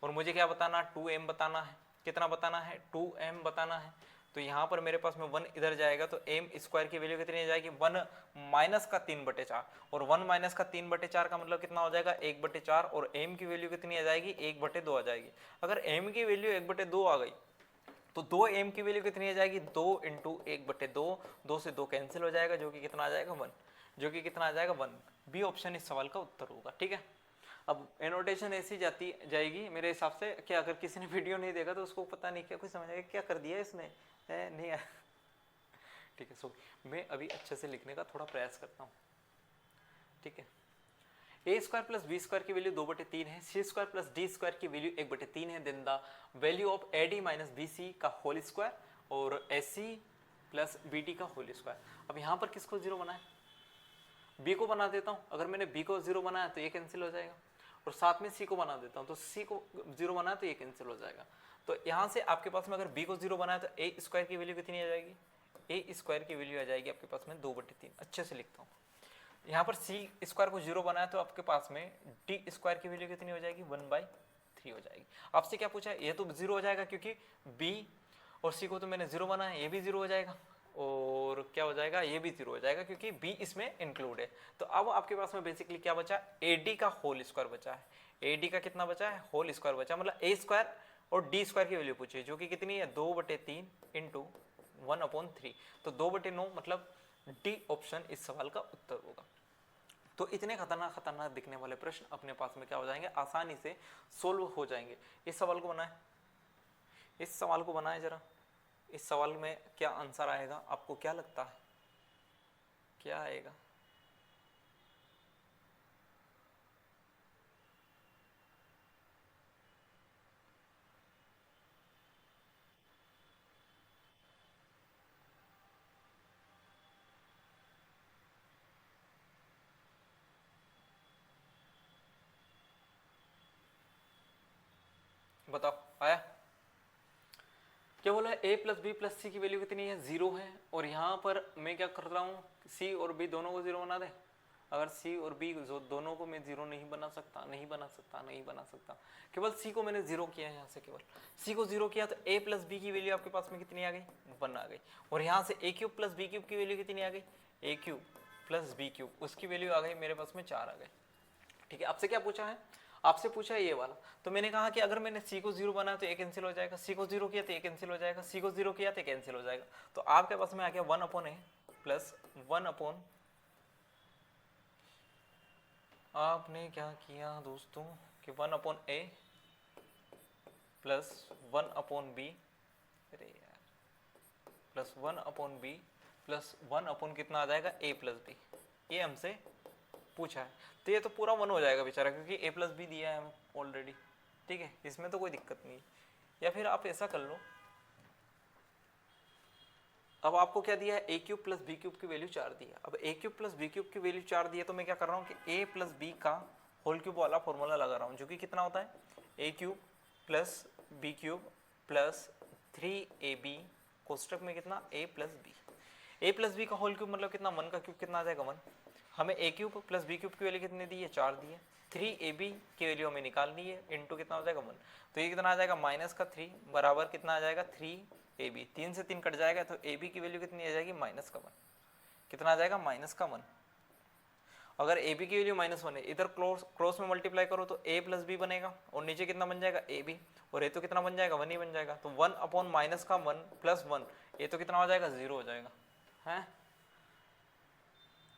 Speaker 1: और मुझे क्या बताना? 2m बताना है। कितना बताना है? 2m बताना है। तो यहाँ पर मेरे पास में 1 इधर जाएगा तो एम स्क्वायर की वैल्यू कितनी आ जाएगी? 1 माइनस का 3/4। और 1 माइनस का 3/4 का मतलब कितना हो जाएगा? 1/4। और एम की वैल्यू कितनी आ जाएगी? 1/2 आ जाएगी। अगर एम की वैल्यू 1/2 आ गई तो 2m की वैल्यू कितनी आ जाएगी? 2 इंटू 1/2। 2 से 2 कैंसिल हो जाएगा, जो कि कितना आ जाएगा? 1। जो कि कितना आ जाएगा? 1। बी ऑप्शन इस सवाल का उत्तर होगा। ठीक है, अब एनोटेशन ऐसी जाती जाएगी मेरे हिसाब से कि अगर किसी ने वीडियो नहीं देखा तो उसको पता नहीं, क्या कुछ समझ आएगा क्या कर दिया इसने, है नहीं आया। ठीक है, सो मैं अभी अच्छे से लिखने का थोड़ा प्रयास करता हूँ। ठीक है, A square plus B square की वैल्यू 2/3 है, C square plus D square की वैल्यू 1/3 है, then the value of A D minus B C का होल स्क्वायर और A C plus B D का होल स्क्वायर। अब यहाँ पर किसको जीरो बनाए? बी को बना देता हूँ। अगर मैंने बी को जीरो बनाया तो ये कैंसिल हो जाएगा, और साथ में सी को बना देता हूँ तो सी को जीरो बनाया तो ये कैंसिल हो जाएगा। तो यहाँ से आपके पास में अगर बी को जीरो बनाया तो ए स्क्वायर की वैल्यू कितनी आ जाएगी? ए स्क्वायर की वैल्यू आ जाएगी आपके पास में 2/3। अच्छे से लिखता हूँ। यहाँ पर सी स्क्वायर को जीरो बनाया तो आपके पास में डी स्क्वायर की वैल्यू कितनी हो जाएगी? 1/3 हो जाएगी। आपसे क्या पूछा है? ये तो जीरो हो जाएगा क्योंकि बी और सी को तो मैंने जीरो बनाया, ये भी जीरो हो जाएगा, और क्या हो जाएगा? ये भी जीरो हो जाएगा क्योंकि बी इसमें इंक्लूड है। तो अब आपके पास में बेसिकली क्या बचा? एडी का होल स्क्वायर बचा है। एडी का कितना बचा है? होल स्क्वायर बचा, मतलब ए स्क्वायर और डी स्क्वायर की वैल्यू पूछी है, जो कि कितनी है? 2/3 इंटू 1/3। तो 2/9, मतलब डी ऑप्शन इस सवाल का उत्तर होगा। तो इतने खतरनाक खतरनाक दिखने वाले प्रश्न अपने पास में क्या हो जाएंगे? आसानी से सोल्व हो जाएंगे। इस सवाल को बनाए, इस सवाल को बनाए जरा। इस सवाल में क्या आंसर आएगा? आपको क्या लगता है क्या आएगा? बताओ, आया? क्या बोला? ए प्लस बी प्लस सी की वैल्यू कितनी है? 0 है। और यहाँ पर मैं क्या कर रहा हूँ? सी और बी दोनों को 0 बना दे। अगर सी और बी दोनों को मैं 0 नहीं बना सकता, नहीं बना सकता, नहीं बना सकता। केवल सी को मैंने 0 किया है। यहाँ से केवल सी को 0 किया तो ए प्लस बी की वैल्यू आपके पास में कितनी आ गई? 1 आ गई। और यहाँ से ए क्यूब प्लस बी क्यूब की वैल्यू कितनी आ गई? ए क्यूब प्लस बी क्यूब, उसकी वैल्यू आ गई मेरे पास में 4 आ गए। ठीक है, आपसे क्या पूछा है? आपसे पूछा है ये वाला। तो मैंने कहा कि अगर मैंने सी को 0 बनाया तो ये कैंसिल हो जाएगा, सी को 0 किया तो ये कैंसिल हो जाएगा, सी को 0 किया तो कैंसिल हो जाएगा। तो आपके पास में आ गया 1/a प्लस 1/, आपने क्या किया दोस्तों कि 1/a प्लस 1/b, अरे यार, प्लस 1/b प्लस 1/ कितना आ जाएगा? a plus B. ये हमसे पूछा है तो ये तो पूरा 1 हो जाएगा बेचारा, क्योंकि a प्लस बी दिया है ऑलरेडी। ठीक है, इसमें तो कोई दिक्कत नहीं। या फिर आप ऐसा कर लो, अब आपको क्या दिया है? A cube plus B cube की वैल्यू 4 दिया। अब A cube plus B cube की वैल्यू 4 दिया तो मैं क्या कर रहा हूँ कि ए प्लस बी का होल क्यूब वाला फॉर्मूला लगा रहा हूँ, जो कि कितना होता है? A cube plus B cube plus 3ab कोष्टक में कितना? a plus B. A plus B का होल क्यूब मतलब कितना? 1 का क्यूब कितना आ जाएगा? 1। हमें ए क्यूब प्लस बी क्यूब की वैल्यू कितनी दी है? 4 दी है। 3ab की वैल्यू हमें निकालनी है, इंटू कितना हो जाएगा? 1। तो ये कितना आ जाएगा? माइनस का 3 बराबर कितना आ जाएगा? 3ab। 3 से 3 कट जाएगा तो ab की वैल्यू कितनी आ जाएगी? माइनस का 1। कितना आ जाएगा? माइनस का 1। अगर ab की वैल्यू -1 है, इधर क्रॉस में मल्टीप्लाई करो तो a प्लस बी बनेगा, और नीचे कितना बन जाएगा? ab, और ये तो कितना बन जाएगा? 1 ही बन जाएगा। तो 1/-1 प्लस 1, ये तो कितना हो जाएगा? 0 हो जाएगा। है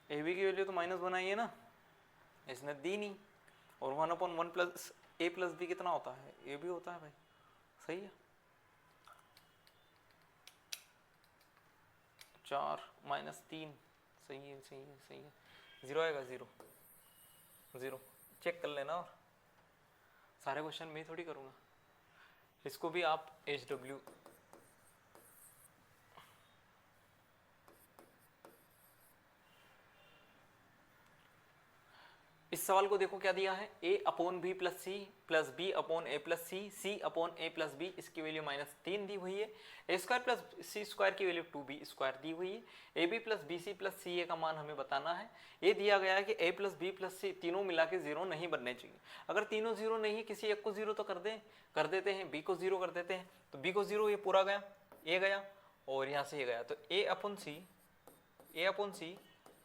Speaker 1: ab की वैल्यू तो -1 आई है ना, इसने दी नहीं। और 1/1 प्लस a प्लस बी कितना होता है? ये भी होता है भाई, सही है। 4 - 3, सही है, सही है, सही है। 0 आएगा? 0 चेक कर लेना। और सारे क्वेश्चन मैं थोड़ी करूँगा, इसको भी आप HW इस सवाल को देखो क्या दिया है, a upon B plus C plus B upon A plus C, C upon A plus B, इसकी वैल्यू -3 दी हुई है। A square plus C square की वैल्यू 2b स्क्वायर दी हुई है। A B plus B C plus C A का मान हमें बताना है। ये दिया गया है कि a प्लस बी प्लस सी तीनों मिला के 0 नहीं बनने चाहिए। अगर तीनों 0 नहीं, किसी एक को 0 तो कर देते हैं, b को 0 कर देते हैं, तो b को 0 ये पूरा गया, a गया और यहाँ से ये गया, तो a upon C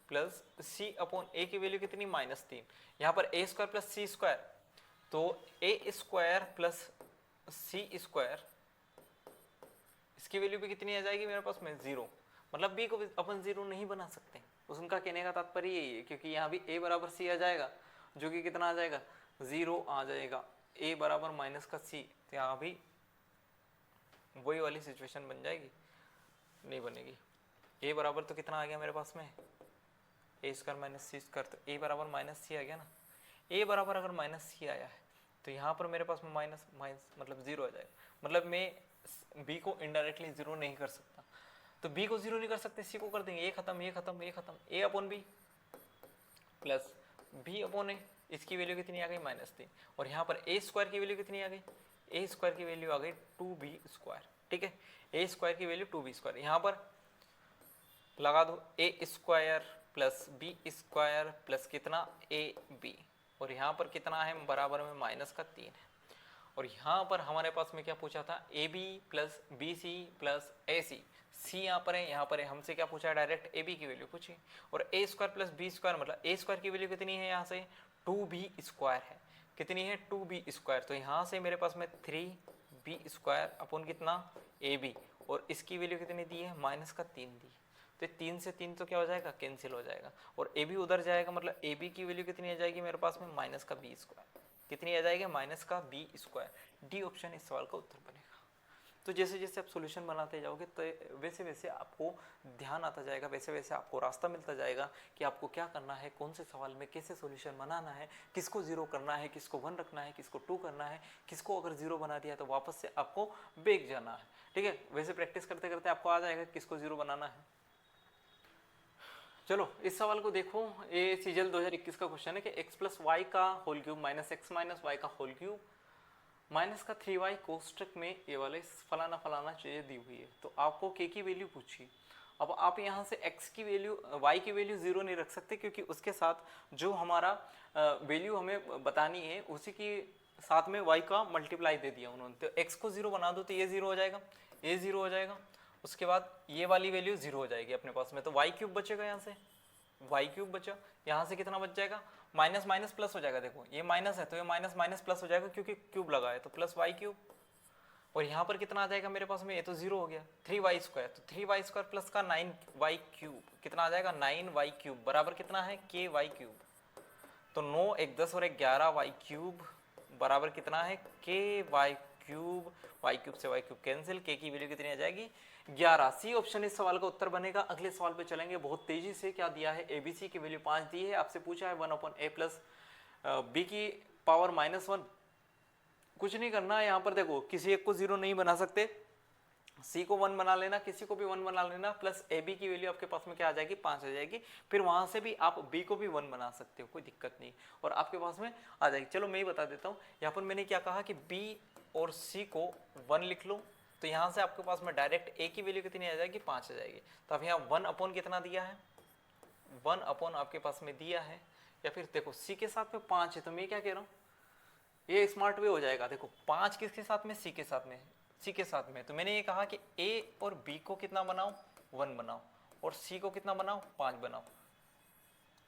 Speaker 1: plus C upon A की वैल्यू कितनी, -3। यहाँ पर A square plus C square, तो A square plus C square, इसकी वैल्यू भी कितनी आ जाएगी मेरे पास में 0। मतलब बी को अपन 0 नहीं बना सकते, उनका कहने का तात्पर्य यही है, क्योंकि यहाँ भी a बराबर सी आ जाएगा, जो कि कितना आ जाएगा, 0 आ जाएगा। a बराबर माइनस का सी, तो यहाँ भी वही वाली सिचुएशन बन जाएगी, नहीं बनेगी। a बराबर तो कितना आ गया मेरे पास में, ए स्क्वायर माइनस सी स्क्वायर, तो ए बराबर -c आ गया ना। ए बराबर अगर -c आया है तो यहाँ पर मेरे पास में माइनस मतलब 0 आ जाएगा। मतलब मैं b को इनडायरेक्टली 0 नहीं कर सकता, तो b को 0 नहीं कर सकते, c को कर देंगे, ये खत्म ये खत्म ये खत्म, a upon B plus b upon A, इसकी वैल्यू कितनी आ गई, -3। और यहाँ पर a स्क्वायर की वैल्यू कितनी आ गई, a स्क्वायर की वैल्यू आ गई 2b स्क्वायर। ठीक है, a स्क्वायर की वैल्यू 2b स्क्वायर, यहाँ पर लगा दो a square plus B square plus कितना ab, और यहाँ पर कितना है, बराबर में -3 है। और यहाँ पर हमारे पास में क्या पूछा था, ab plus B C plus A C, C यहाँ पर है, यहाँ पर है, हमसे क्या पूछा है, डायरेक्ट ab की वैल्यू पूछी। और a square plus B square मतलब a स्क्वायर की वैल्यू कितनी है, यहाँ से 2b स्क्वायर है, कितनी है 2b स्क्वायर, तो यहाँ से मेरे पास में 3b स्क्वायर अपॉन कितना ab, और इसकी वैल्यू कितनी दी है, -3 दी है। तो 3 से 3 तो क्या हो जाएगा, कैंसिल हो जाएगा, और ए बी उधर जाएगा, मतलब ए बी की वैल्यू कितनी आ जाएगी मेरे पास में, -b स्क्वायर, कितनी आ जाएगी, -b स्क्वायर। डी ऑप्शन इस सवाल का उत्तर बनेगा। तो जैसे जैसे आप सॉल्यूशन बनाते जाओगे तो वैसे वैसे आपको ध्यान आता जाएगा, वैसे वैसे आपको रास्ता मिलता जाएगा कि आपको क्या करना है, कौन से सवाल में कैसे सॉल्यूशन बनाना है, किसको 0 करना है, किसको 1 रखना है, किसको 2 करना है, किसको अगर 0 बना दिया तो वापस से आपको बैक जाना है। ठीक है, वैसे प्रैक्टिस करते करते आपको आ जाएगा किसको 0 बनाना है। चलो इस सवाल को देखो, ये सीजल 2021 का क्वेश्चन है कि x प्लस वाई का whole cube minus X minus Y का होल क्यूब माइनस का 3y कोष्टक में ये वाले फलाना फलाना चीज़ें दी हुई है। तो आपको k की वैल्यू पूछी। अब आप यहाँ से x की वैल्यू y की वैल्यू 0 नहीं रख सकते, क्योंकि उसके साथ जो हमारा वैल्यू हमें बतानी है उसी की साथ में y का मल्टीप्लाई दे दिया उन्होंने। तो x को 0 बना दो तो ये 0 हो जाएगा, ये 0 हो जाएगा, उसके बाद ये वाली वैल्यू 0 हो जाएगी अपने पास में, तो y क्यूब बचेगा, यहाँ से y क्यूब बचा, यहाँ से कितना बच जाएगा, माइनस माइनस प्लस हो जाएगा। देखो ये माइनस है तो ये माइनस माइनस प्लस हो जाएगा, क्योंकि क्यूब लगा है, तो प्लस y क्यूब, और यहाँ पर कितना आ जाएगा मेरे पास में, ये तो 0 हो गया, 3y स्क्वायर, तो 3y स्क्वायर प्लस का 9y क्यूब, कितना आ जाएगा 9y क्यूब, बराबर कितना है ky क्यूब। तो 9 1 10 और 11y क्यूब बराबर कितना है ky क्यूब, y क्यूब से y क्यूब कैंसिल, k की वैल्यू कितनी आ जाएगी 11। सी ऑप्शन इस सवाल का उत्तर बनेगा। अगले सवाल पे चलेंगे बहुत तेजी से। क्या दिया है, एबीसी की वैल्यू 5 दी है, आपसे पूछा है 1/a प्लस बी की पावर -1। कुछ नहीं करना है यहाँ पर, देखो किसी एक को 0 नहीं बना सकते, सी को 1 बना लेना, किसी को भी 1 बना लेना, प्लस ए बी की वैल्यू आपके पास में क्या आ जाएगी 5 आ जाएगी, फिर वहां से भी आप बी को भी 1 बना सकते हो, कोई दिक्कत नहीं, और आपके पास में आ जाएगी। चलो मैं ही बता देता हूँ, यहाँ पर मैंने क्या कहा कि बी और सी को 1 लिख लो, तो यहाँ से आपके पास में डायरेक्ट ए की वैल्यू कितनी आ जाएगी 5 आ जाएगी। तो अब यहाँ 1 कितना दिया है, 1 आपके पास में दिया है, या फिर देखो सी के साथ में 5 है, तो मैं क्या कह रहा हूँ, ये स्मार्ट वे हो जाएगा। देखो 5 किसके साथ में, सी के साथ में, सी के साथ में, तो मैंने ये कहा कि ए और बी को कितना बनाओ 1 बनाओ, और सी को कितना बनाओ 5 बनाओ।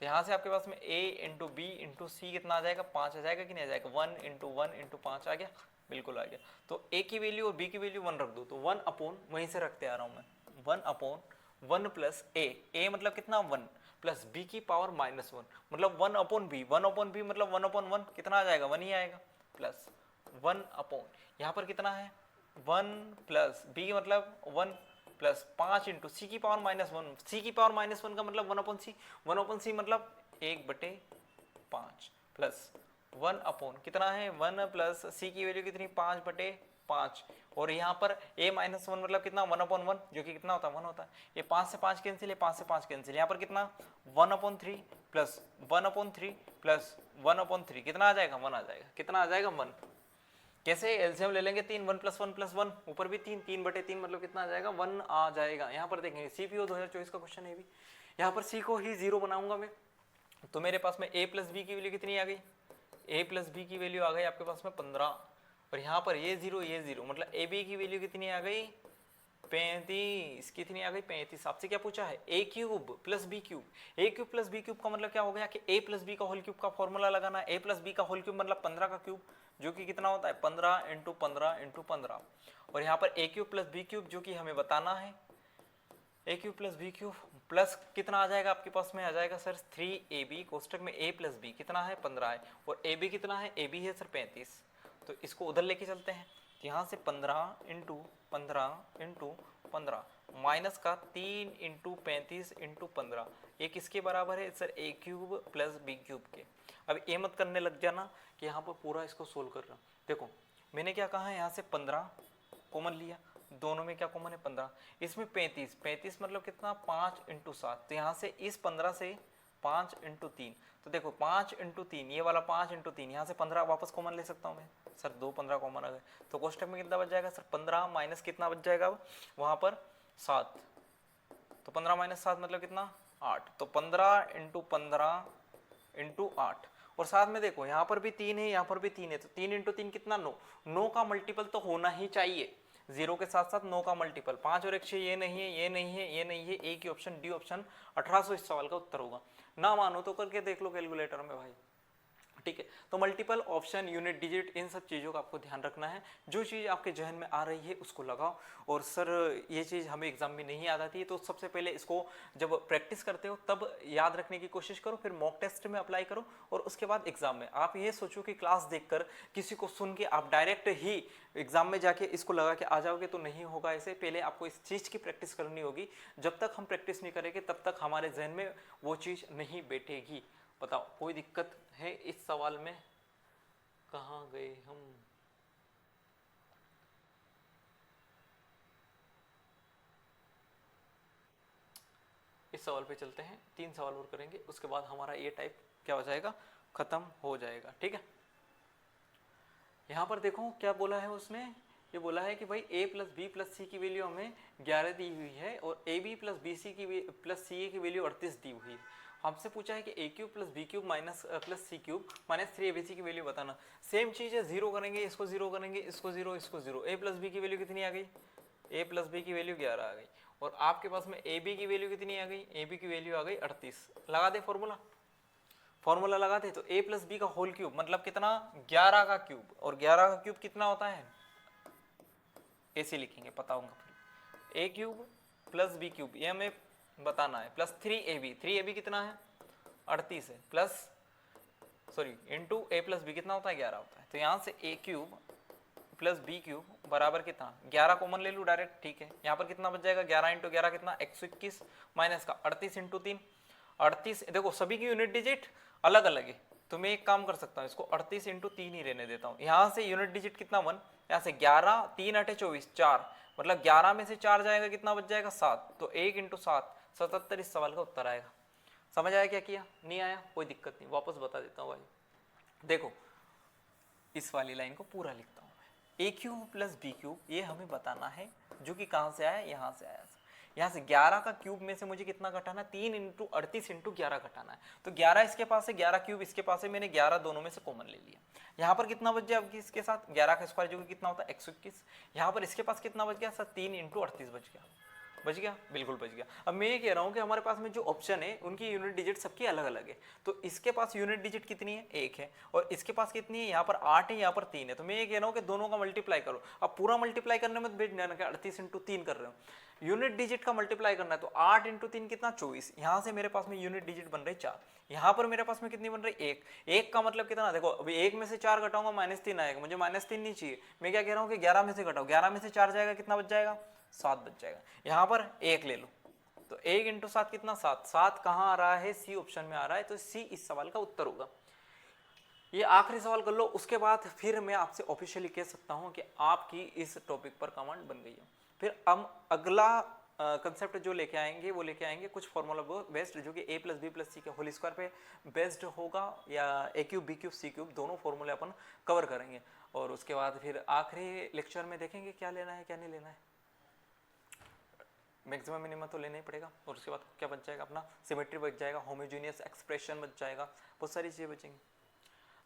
Speaker 1: तो यहाँ से आपके पास में a इंटू बी इंटू सी कितना आ जाएगा 5 आ जाएगा कि नहीं आ जाएगा, 1 इंटू 1 इंटू 5 आ गया, बिल्कुल आ गया। तो a की वैल्यू और b की वैल्यू 1 रख दो, तो 1 अपॉन वहीं से रखते आ रहा हूँ मैं, 1 अपॉन 1 प्लस a मतलब कितना 1 प्लस b की पावर -1 मतलब 1 अपॉन b, 1 अपॉन b मतलब 1 अपॉन 1 कितना आ जाएगा 1 ही आएगा, प्लस 1 अपॉन यहाँ पर कितना है 1 प्लस b मतलब 1 प्लस 5 इंटू सी की पावर -1, सी की पावर -1 का मतलब 1 अपॉन सी, 1 अपॉन सी मतलब 1/5 प्लस 1 अपॉन कितना है 1 प्लस सी की वैल्यू कितनी 5/5, और यहाँ पर a -1 मतलब कितना 1/1 जो कि कितना होता है 1 होता है, ये 5 से 5 कैंसिल है, 5 से 5 कैंसिल, यहाँ पर कितना 1/3 प्लस 1/3 प्लस 1/3 कितना आ जाएगा 1 आ जाएगा, कितना आ जाएगा 1। कैसे एलसीएम ले लेंगे 3, 1 + 1 + 1 ऊपर भी 3, 3/3 मतलब कितना आ जाएगा 1 आ जाएगा। यहाँ पर देखेंगे सीपीओ 2024 का क्वेश्चन है भी, यहाँ पर सी को ही 0 बनाऊंगा मैं, तो मेरे पास में a + b की वैल्यू कितनी आ गई, a + b की वैल्यू आ गई आपके पास में 15, और यहाँ पर ये 0 मतलब ए बी की वैल्यू कितनी आ गई 35, कितनी आ गई 35। आपसे क्या पूछा है a³ + b³ a³ + b³ का मतलब क्या हो गया कि a + b का होल क्यूब का फॉर्मूला लगाना, a + b का होल क्यूब मतलब 15 का क्यूब, जो कि कितना होता है 15 × 15 × 15, और यहाँ पर a³ + b³ जो कि हमें बताना है a³ + b³ प्लस कितना आ जाएगा आपके पास में आ जाएगा सर 3ab कोष्टक में a + b कितना है 15 है, और ab कितना है ab है सर 35, तो इसको उधर लेके चलते हैं, तो यहाँ से 15 × 15 × 15 माइनस का 3 × 35 × 15, ये किसके बराबर है सर a³ + b³ के। अब ये मत करने लग जाना कि यहाँ पर पूरा इसको सोल्व कर रहा हूँ, देखो मैंने क्या कहा है यहाँ से 15 कॉमन लिया, दोनों में क्या कॉमन है 15, इसमें 35 मतलब कितना 5 × 7, तो यहाँ से इस 15 से 5 × 3, तो देखो 5 × 3 ये वाला 5 × 3, यहाँ से 15 वापस कॉमन ले सकता हूँ मैं सर, 2 15 कॉमन आ गए, तो कोष्टक में कितना बच जाएगा सर 15 माइनस कितना बच जाएगा वहाँ पर 7, तो 15 - 7 मतलब कितना 8, तो 15 × 15 × 8, और साथ में देखो यहाँ पर भी 3 है यहाँ पर भी 3 है, तो 3 × 3 कितना 9, 9 का मल्टीपल तो होना ही चाहिए, 0 के साथ साथ 9 का मल्टीपल, 5 और 1 6 ये नहीं है ये नहीं है ये नहीं है, एक ही ऑप्शन डी ऑप्शन 1800 इस सवाल का उत्तर होगा। ना मानो तो करके देख लो कैलकुलेटर में भाई, ठीक है। तो मल्टीपल ऑप्शन, यूनिट डिजिट, इन सब चीज़ों का आपको ध्यान रखना है, जो चीज़ आपके जहन में आ रही है उसको लगाओ। और सर ये चीज़ हमें एग्जाम में नहीं याद आती है, तो सबसे पहले इसको जब प्रैक्टिस करते हो तब याद रखने की कोशिश करो, फिर मॉक टेस्ट में अप्लाई करो, और उसके बाद एग्जाम में आप ये सोचो कि क्लास देखकर किसी को सुन के आप डायरेक्ट ही एग्जाम में जाके इसको लगा के आ जाओगे तो नहीं होगा ऐसे, पहले आपको इस चीज़ की प्रैक्टिस करनी होगी। जब तक हम प्रैक्टिस नहीं करेंगे तब तक हमारे जहन में वो चीज़ नहीं बैठेगी। बताओ कोई दिक्कत है इस सवाल में, कहाँ गए हम? इस सवाल पे चलते हैं, 3 सवाल और करेंगे, उसके बाद हमारा ये टाइप क्या हो जाएगा खत्म हो जाएगा, ठीक है। यहाँ पर देखो क्या बोला है उसने, ये बोला है कि भाई a + b + c की वैल्यू हमें 11 दी हुई है, और ab + bc की + ca की वैल्यू 38 दी हुई है। हमसे पूछा है कि a³ + b³ + c³ - 3abc की वैल्यू बताना। सेम चीज़ है, 0 करेंगे, इसको 0 करेंगे, इसको 0, इसको 0, a + b की वैल्यू कितनी आ गई, a + b की वैल्यू 11 आ गई, और आपके पास में ab की वैल्यू कितनी आ गई, ab की वैल्यू आ गई 38। लगा दे फॉर्मूला लगाते तो a + b का होल क्यूब मतलब कितना 11 का क्यूब, और 11 का क्यूब कितना होता है ऐसे लिखेंगे, पता होगा फिर a³ + b³ ये हमें बताना है, प्लस 3ab कितना है 38 है, plus sorry into a + b कितना होता है 11 होता है, तो यहाँ से a³ + b³ बराबर कितना 11 कॉमन ले लूँ डायरेक्ट, ठीक है। यहाँ पर कितना बच जाएगा 11 × 11 कितना 121 माइनस का 38 × 3 38, देखो सभी की यूनिट डिजिट अलग अलग है, तो मैं एक काम कर सकता हूँ, इसको 38 × 3 ही रहने देता हूँ। यहाँ से यूनिट डिजिट कितना 1, यहाँ से 11 3 8 24 4, मतलब 11 में से 4 जाएगा कितना बच जाएगा 7, तो 1 × 7 77 इस सवाल का उत्तर आएगा। समझ आया क्या किया, नहीं आया कोई दिक्कत नहीं, वापस बता देता हूँ भाई। देखो इस वाली लाइन को पूरा लिखता हूँ मैं, a³ + b³ ये हमें बताना है, जो कि कहाँ से आया यहाँ से आया, यहाँ से 11 का क्यूब में से मुझे कितना घटाना है 3 × 38 × 11 घटाना है, तो 11 इसके पास है 11 क्यूब इसके पास है, मैंने 11 दोनों में से कॉमन ले लिया। यहाँ पर कितना बच गया इसके साथ 11 का स्क्वायर जो कि कितना होता है 121, यहाँ पर इसके पास कितना बच गया सर 3 × 38 बच गया बिल्कुल बच गया। अब मैं ये कह रहा हूँ कि हमारे पास में जो ऑप्शन है उनकी यूनिट डिजिट सबकी अलग अलग है, तो इसके पास यूनिट डिजिट कितनी है 1 है, और इसके पास कितनी है यहाँ पर 8 है यहाँ पर 3 है, तो मैं ये कह रहा हूँ कि दोनों का मल्टीप्लाई करो। अब पूरा मल्टीप्लाई करने में बैठ जाना, 38 × 3 कर रहे हो, यूनिट डिजिट का मल्टीप्लाई करना है, तो 8 × 3 कितना 24, यहाँ से मेरे पास में यूनिट डिजिट बन रही 4, यहाँ पर मेरे पास में कितनी बन रही 1 का मतलब कितना, देखो अभी 1 में से 4 घटाऊंगा -3 आएगा, मुझे -3 नहीं चाहिए, मैं क्या कह रहा हूँ कि 11 में से घटाओ, 11 में से 4 जाएगा कितना बच जाएगा 7 बच जाएगा, यहाँ पर 1 ले लो, तो 1 × 7 कितना 7, 7 कहाँ आ रहा है सी ऑप्शन में आ रहा है, तो सी इस सवाल का उत्तर होगा। ये आखिरी सवाल कर लो, उसके बाद फिर मैं आपसे ऑफिशियली कह सकता हूँ कि आपकी इस टॉपिक पर कमांड बन गई है। फिर हम अगला कंसेप्ट जो लेके आएंगे वो लेके आएंगे कुछ फॉर्मूला बेस्ड, जो कि a plus B plus C के होल स्क्वायर पे बेस्ड होगा, या a cube B cube C cube, दोनों फॉर्मूले अपन कवर करेंगे। और उसके बाद फिर आखिरी लेक्चर में देखेंगे क्या लेना है क्या नहीं लेना है। मैक्सिमम मिनिमम तो लेना ही पड़ेगा। और उसके बाद क्या बच जाएगा अपना, सिमेट्री बच जाएगा, होमोजीनियस एक्सप्रेशन बच जाएगा, बहुत सारी चीज़ें बचेंगी।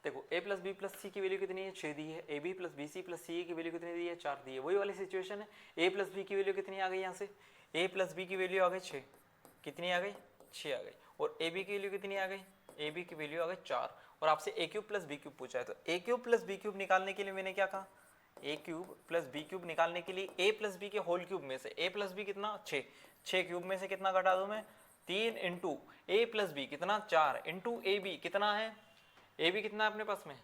Speaker 1: देखो a plus B plus C की वैल्यू कितनी है, 6 दी है। A B plus B C plus C की वैल्यू कितनी दी है, 4 दी है। वही वाली सिचुएशन है, a प्लस बी की वैल्यू कितनी आ गई यहाँ से, a प्लस बी की वैल्यू आ गई 6, कितनी आ गई 6 आ गई। और ए बी की वैल्यू कितनी आ गई, ए बी की वैल्यू आ गई 4। और आपसे a cube plus B cube पूछा है, तो a cube plus B cube निकालने के लिए मैंने क्या कहा, a cube plus B cube निकालने के लिए a प्लस बी के होल क्यूब में से a प्लस बी कितना 6, 6 क्यूब में से कितना घटा दूं मैं 3 इंटू a प्लस बी कितना 4 इंटू ए बी कितना है, ए बी कितना है अपने पास में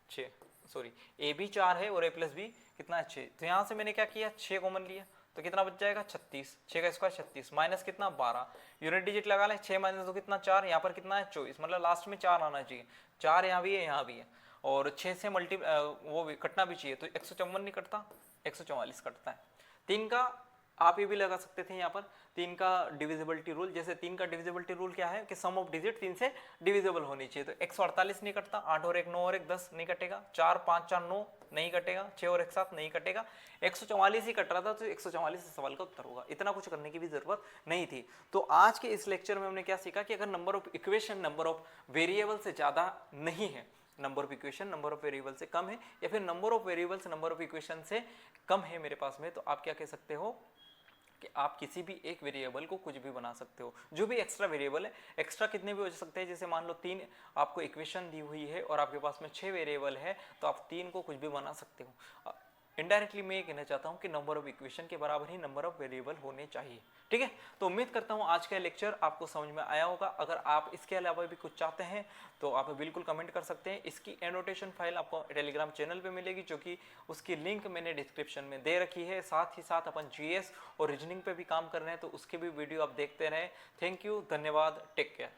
Speaker 1: 6, सॉरी ए बी 4 है और a प्लस बी कितना है 6। तो यहाँ से मैंने क्या किया 6 कॉमन लिया, तो कितना बच जाएगा 36, 6 का स्क्वायर 36 माइनस कितना 12, यूनिट डिजिट लगा ले, 6 माइनस 2 कितना 4, यहाँ पर कितना है 24, मतलब लास्ट में 4 आना चाहिए, 4 यहाँ भी है यहाँ भी है। और 6 से मल्टी वो भी कटना भी चाहिए, तो 154 नहीं कटता 144 कटता है। 3 का आप ये भी लगा सकते थे यहाँ पर, 3 का डिविजिबिलिटी रूल, जैसे 3 का डिविजिबिलिटी रूल क्या है कि सम ऑफ डिजिट 3 से डिविजिबल होनी चाहिए। तो 148 नहीं कटता, 8 और 1 9 और 1 10 नहीं कटेगा, 4 5 4 9 नहीं कटेगा, 6 और 1 7 नहीं कटेगा, 144 ही कट रहा था, तो 144 सवाल का उत्तर होगा। इतना कुछ करने की भी जरूरत नहीं थी। तो आज के इस लेक्चर में हमने क्या सीखा कि अगर number of equation number of variable से ज़्यादा नहीं है, number of equation number of variable से कम है, या फिर number of variables number of equation से कम है मेरे पास में, तो आप क्या कह सकते हो कि आप किसी भी एक वेरिएबल को कुछ भी बना सकते हो। जो भी एक्स्ट्रा वेरिएबल है, एक्स्ट्रा कितने भी हो सकते हैं, जैसे मान लो 3 आपको इक्वेशन दी हुई है और आपके पास में 6 वेरिएबल है, तो आप 3 को कुछ भी बना सकते हो। इनडायरेक्टली मैं ये कहना चाहता हूँ कि नंबर ऑफ इक्वेशन के बराबर ही नंबर ऑफ वेरिएबल होने चाहिए। ठीक है, तो उम्मीद करता हूँ आज का लेक्चर आपको समझ में आया होगा। अगर आप इसके अलावा भी कुछ चाहते हैं तो आप बिल्कुल कमेंट कर सकते हैं। इसकी एनोटेशन फाइल आपको टेलीग्राम चैनल पे मिलेगी, जो कि उसकी लिंक मैंने डिस्क्रिप्शन में दे रखी है। साथ ही साथ अपन जीएस और रीजनिंग पे भी काम कर रहे हैं, तो उसके भी वीडियो आप देखते रहें। थैंक यू, धन्यवाद, टेक केयर।